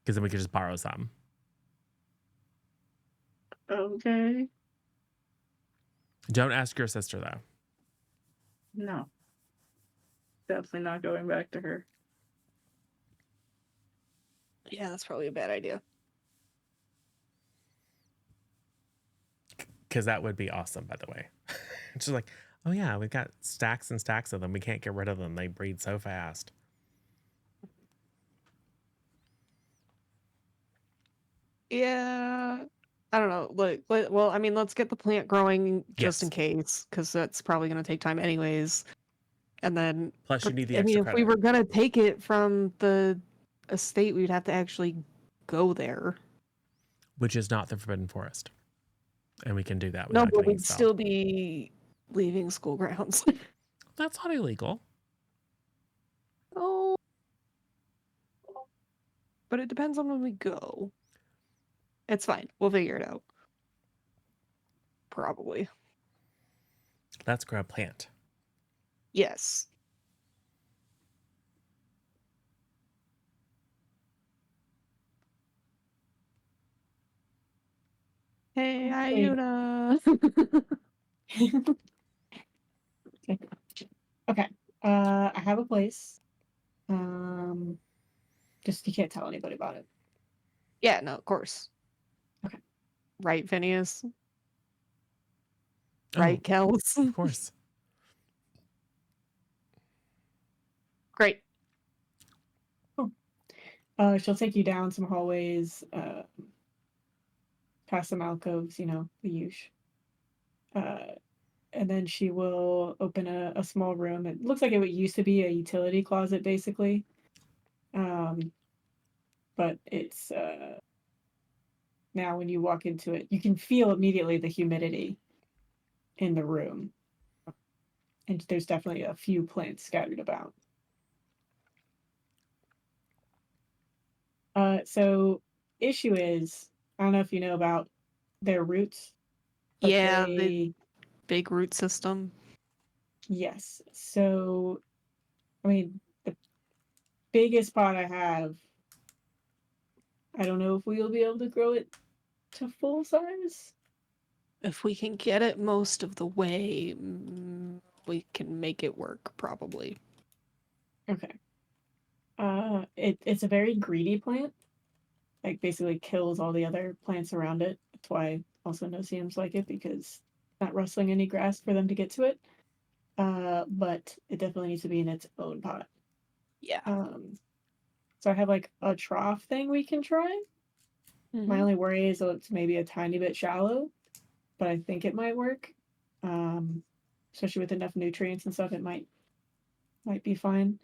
Because then we could just borrow some. Okay. Don't ask your sister though. No. Definitely not going back to her. Yeah, that's probably a bad idea. Because that would be awesome, by the way. It's just like, oh yeah, we've got stacks and stacks of them. We can't get rid of them. They breed so fast. Yeah, I don't know. Well, I mean, let's get the plant growing just in Yes. case, because that's probably going to take time anyways. And then, Plus, you need the I mean, extra if we credit. were going to take it from the estate, we'd have to actually go there. Which is not the Forbidden Forest. And we can do that No, without but getting we'd expelled. still be leaving school grounds. That's not illegal. Oh, but it depends on when we go. It's fine. We'll figure it out. Probably. Let's grow a plant. Yes. Hey, Ayuna. Okay. I have a place. Just you can't tell anybody about it. Yeah, no, of course. Okay. Right, Phineas? Oh, Right, Kels? of course. Great. She'll take you down some hallways, past some alcoves, the usual. And then she will open a small room. It looks like it used to be a utility closet, basically. But it's now when you walk into it, you can feel immediately the humidity in the room. And there's definitely a few plants scattered about. So issue is, I don't know if you know about their roots. But Yeah, the big root system. Yes. So, I mean, the biggest pot I have, I don't know if we'll be able to grow it to full size. If we can get it most of the way, we can make it work, probably. Okay. It's a very greedy plant. Like basically kills all the other plants around it. That's why also no-see-ems like it, because it's not rustling any grass for them to get to it. but it definitely needs to be in its own pot. Yeah. So I have like a trough thing we can try. My only worry is that it's maybe a tiny bit shallow, but I think it might work. Especially with enough nutrients and stuff, it might be fine.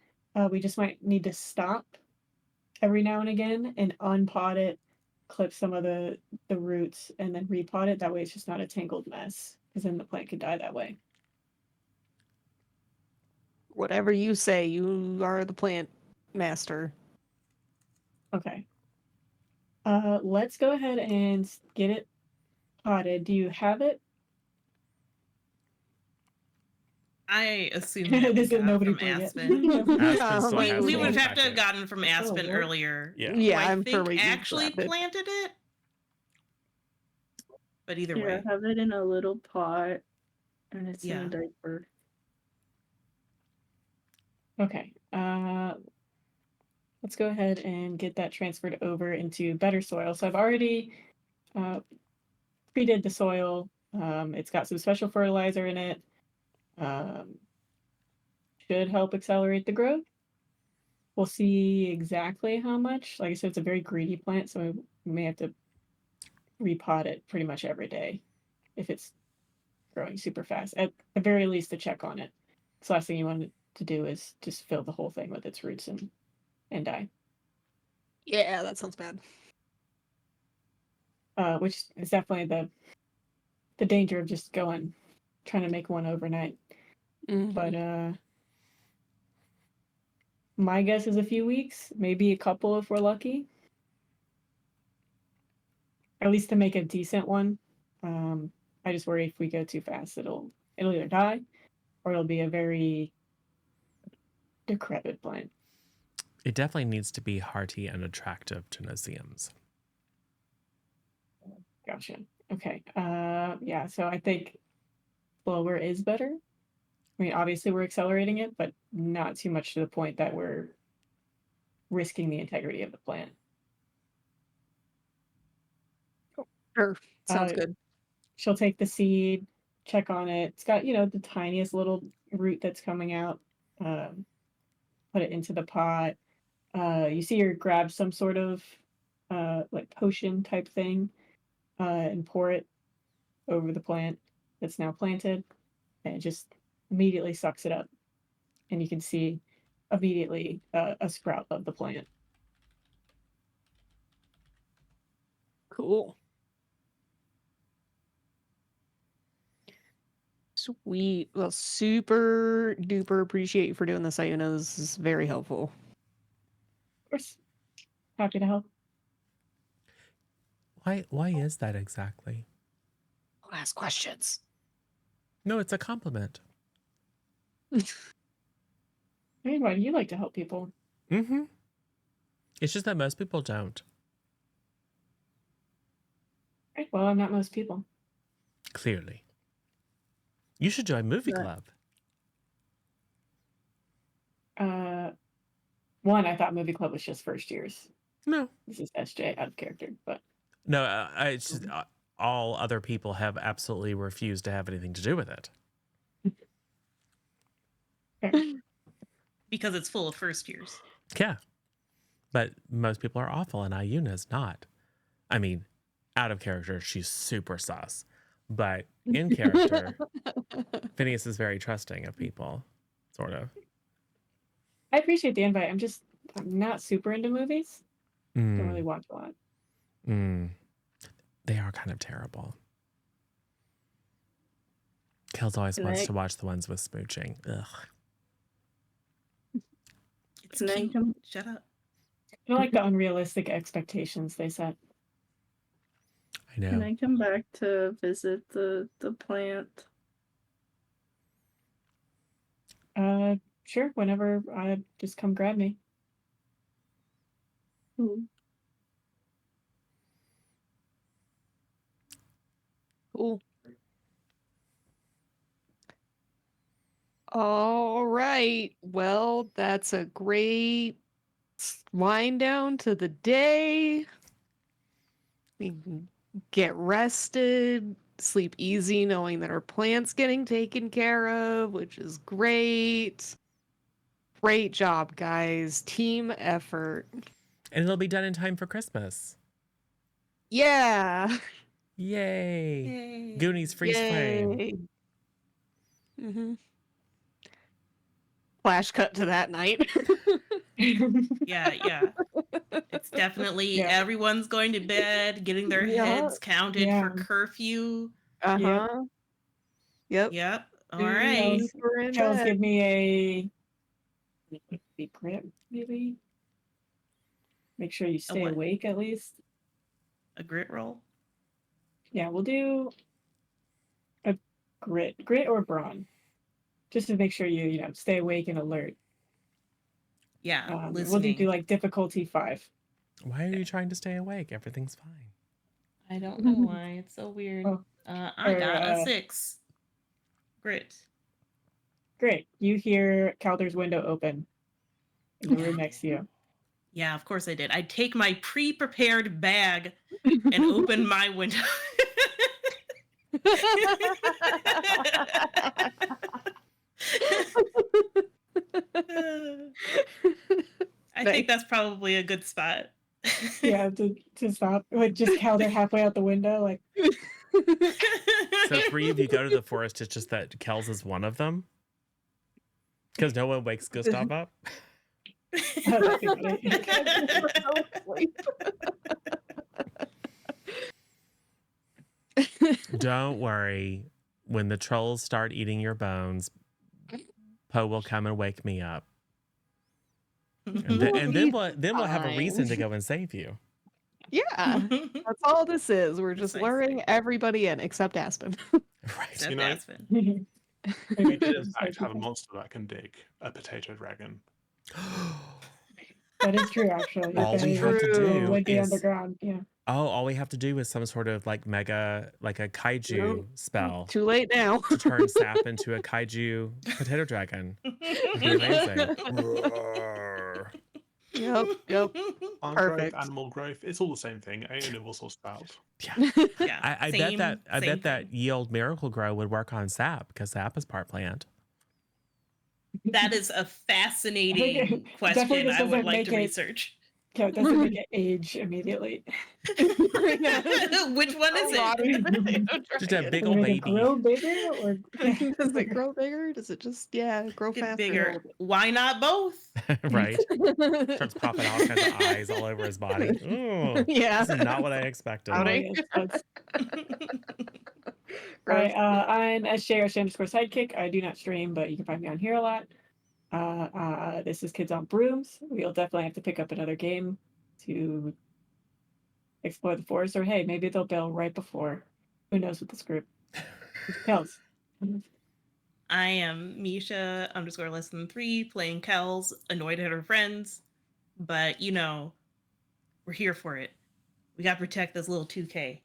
We just might need to stop every now and again and unpot it, clip some of the roots, and then repot it. That way, it's just not a tangled mess, because then the plant could die that way. Whatever you say, you are the plant master. Okay. Let's go ahead and get it potted. Do you have it? I assume that we This is got it nobody from played it. Aspen. Aspen still We, has we the would old have to have packet. gotten from Aspen what? earlier. Yeah. who Yeah, I I'm sure think we actually grabbed it. planted it. But either Yeah, way, I have it in a little pot, and it's in Yeah. a diaper. Okay. Let's go ahead and get that transferred over into better soil. So I've already pre-did the soil. It's got some special fertilizer in it. Should help accelerate the growth. We'll see exactly how much. Like I said, it's a very greedy plant, so we may have to repot it pretty much every day if it's growing super fast. At the very least, to check on it. So last thing you want to do is just fill the whole thing with its roots and die. Yeah, that sounds bad. Which is definitely the danger of just trying to make one overnight. But my guess is a few weeks, maybe a couple if we're lucky. At least to make a decent one. I just worry if we go too fast, it'll either die or it'll be a very decrepit plant. It definitely needs to be hearty and attractive to museums. Gotcha. Okay. Yeah, so I think slower is better. I mean, obviously we're accelerating it, but not too much to the point that we're risking the integrity of the plant. Sure. Sounds good. She'll take the seed, check on it. It's got, the tiniest little root that's coming out. Put it into the pot. You see her grab some sort of like potion type thing and pour it over the plant that's now planted, and it just immediately sucks it up. And you can see immediately a sprout of the plant. Cool. Sweet. Well, super duper appreciate you for doing this. I know this is very helpful. Of course, happy to help. Why is that exactly? Don't ask questions. No, it's a compliment. I mean, why do you like to help people? Mm-hmm. It's just that most people don't. Right, well, I'm not most people. Clearly. You should join movie Right. club. One, I thought movie club was just first years. No. This is SJ out of character, but No, it's just all other people have absolutely refused to have anything to do with it. because it's full of first years. Yeah. But most people are awful, and Ayuna's not. I mean, out of character, she's super sus. But in character, Phineas is very trusting of people, sort of. I appreciate the invite. I'm not super into movies. Don't really watch a lot. They are kind of terrible. Kels always wants to watch the ones with smooching. Ugh. It's Can I cute. come- Shut up. I don't like the unrealistic expectations they set. I know. Can I come back to visit the plant? Sure, whenever just come grab me. Ooh. Cool. All right. Well, that's a great wind down to the day. We can get rested, sleep easy knowing that our plant's getting taken care of, which is great. Great job, guys. Team effort. And it'll be done in time for Christmas. Yeah. Yay. Yay. Goonies freeze frame. Yay. Mm-hmm. Flash cut to that night. Yeah. It's definitely Yeah. everyone's going to bed, getting their Yeah. heads counted Yeah. for curfew. Uh-huh. Yep. Yep. All Mm, right. Kells- We're in Kells, bed. give me a grip, maybe. Make sure you stay what? awake at least. A grit roll. Yeah, we'll do a grit or brawn, just to make sure you stay awake and alert. Yeah. We'll Listening. do like difficulty 5. Why are you trying to stay awake? Everything's fine. I don't know why. It's so weird. Oh. I got a 6. Grit. Great. You hear Calder's window open in the room next to you. Yeah, of course I did. I take my pre-prepared bag and open my window. I think that's probably a good spot. Yeah, to stop. Like just Calder halfway out the window, like So 3 of you go to the forest. It's just that Kells is one of them. Because no one wakes Gustav up. that'd be funny. Don't worry. When the trolls start eating your bones, Poe will come and wake me up. And then we'll have a reason to go and save you. Yeah. That's all this is. We're just Precisely. luring everybody in except Aspen. Right. Except You know- Aspen. We did in fact have a monster that can dig, a potato dragon. That is true, actually. All we They have to do would be is underground. Yeah. all we have to do is some sort of like mega, like a kaiju spell Too late now. to turn Sap into a kaiju potato dragon. It'd be amazing. Roar. Yep. Plant Perfect. growth, animal growth, it's all the same thing. Aeon will sort it out. Yeah. Yeah, I bet that Ye Olde Miracle Grow would work on Sap because Sap is part plant. that is a fascinating Definitely question this I would doesn't like make to it- research. Yeah, it doesn't make it age immediately. Which one is it? Just a big Does old it baby. grow bigger or Does it grow bigger? Does it just grow Get faster? bigger. Why not both? Right? Starts popping all kinds of eyes all over his body. Ooh, Yeah. this is not what I expected. Howdy. yes, that's- Gross. I'm SJ_sidekick. I do not stream, but you can find me on here a lot. This is Kids on Brooms. We'll definitely have to pick up another game to explore the forest, or hey, maybe they'll bail right before. Who knows with this group? Kells. I am Misha_less_3 playing Kells, annoyed at her friends, but we're here for it. We gotta protect this little 2K.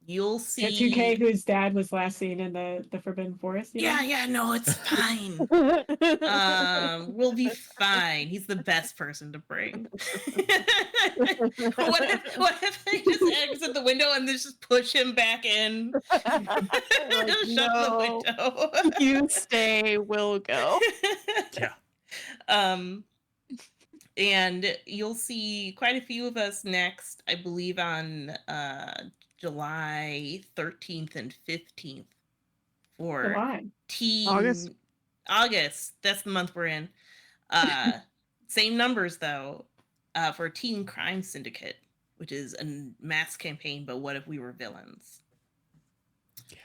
You'll see. Yeah, 2K, whose dad was last seen in the Forbidden Forest. You know? Yeah, no, it's fine. We'll be fine. He's the best person to bring. what if I just exit the window and just push him back in? Shut no. the window. You stay, we'll go. Yeah. And you'll see quite a few of us next, I believe, on July 13th and 15th for July. teen August. That's the month we're in. Same numbers though, for Teen Crime Syndicate, which is a mass campaign, but what if we were villains? Yeah.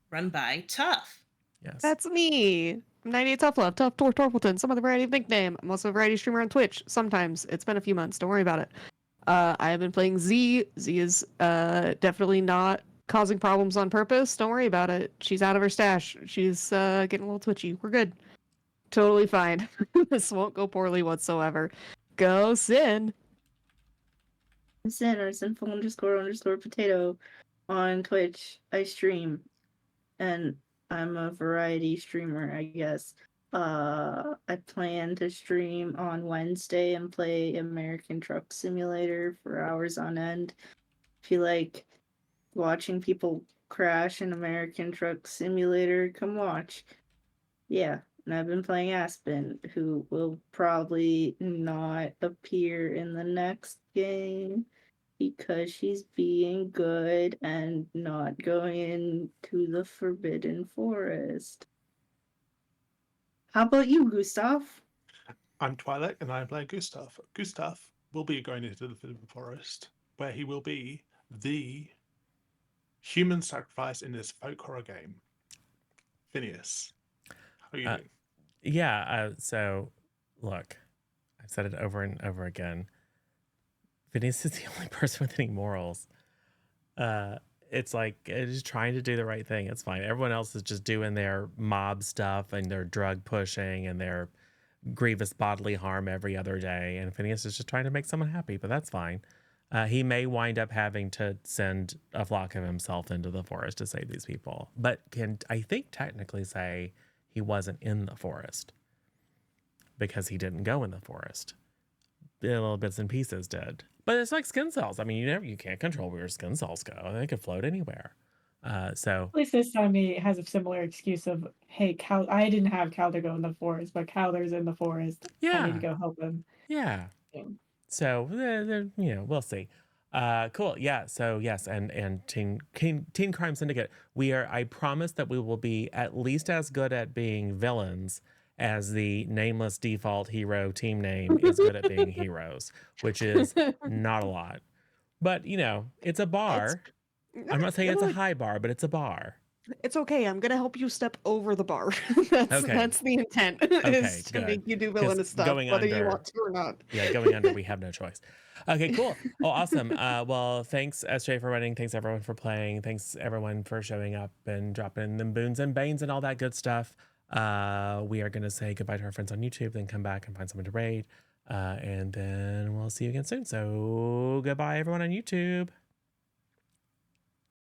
Run by Tough. Yes. That's me. I'm 98 Tough Love, Tough Tor Torpleton, some other variety of nickname. I'm also a variety streamer on Twitch. Sometimes. It's been a few months. Don't worry about it. I have been playing Z. Z is definitely not causing problems on purpose. Don't worry about it. She's out of her stash. She's getting a little twitchy. We're good. Totally fine. This won't go poorly whatsoever. Go Sin. Sin or sinful__potato on Twitch. I stream, and I'm a variety streamer, I guess. I plan to stream on Wednesday and play American Truck Simulator for hours on end. If you like watching people crash in American Truck Simulator. Come watch. Yeah, and I've been playing Aspen, who will probably not appear in the next game because she's being good and not going into the Forbidden Forest. How about you, Gustav? I'm Twi'lek, and I'm playing Gustav. Gustav will be going into the Forbidden Forest, where he will be the human sacrifice in this folk horror game. Phineas, how are you Uh, doing? Yeah. So, look, I've said it over and over again. Phineas is the only person with any morals. Uh, it's like just trying to do the right thing. It's fine. Everyone else is just doing their mob stuff and their drug pushing and their grievous bodily harm every other day. And Phineas is just trying to make someone happy, but that's fine. He may wind up having to send a flock of himself into the forest to save these people, but can, I think, technically say he wasn't in the forest because he didn't go in the forest. The little bits and pieces did. But it's like skin cells. I mean, you can't control where your skin cells go. They could float anywhere. So At least this time he has a similar excuse of, hey, I didn't have Calder go in the forest, but Calder's in the forest. I need to yeah, go help him. yeah. Yeah. So we'll see. Cool. Yeah. So yes, and Teen Crime Syndicate. I promise that we will be at least as good at being villains as the nameless default hero team name is good at being heroes, which is not a lot. But it's a It's bar. I'm not saying it's a look, high bar, but it's a bar. it's okay. I'm gonna help you step over the bar. Okay. That's the intent. Okay, Is to good. make you do 'Cause villainous stuff, going whether you under, want to or not. yeah, going under, we have no choice. Okay, cool. Oh, awesome. Well, thanks, SJ, for running. Thanks, everyone, for playing. Thanks, everyone, for showing up and dropping them boons and banes and all that good stuff. We are going to say goodbye to our friends on YouTube, then come back and find someone to raid. And then we'll see you again soon. So goodbye, everyone on YouTube.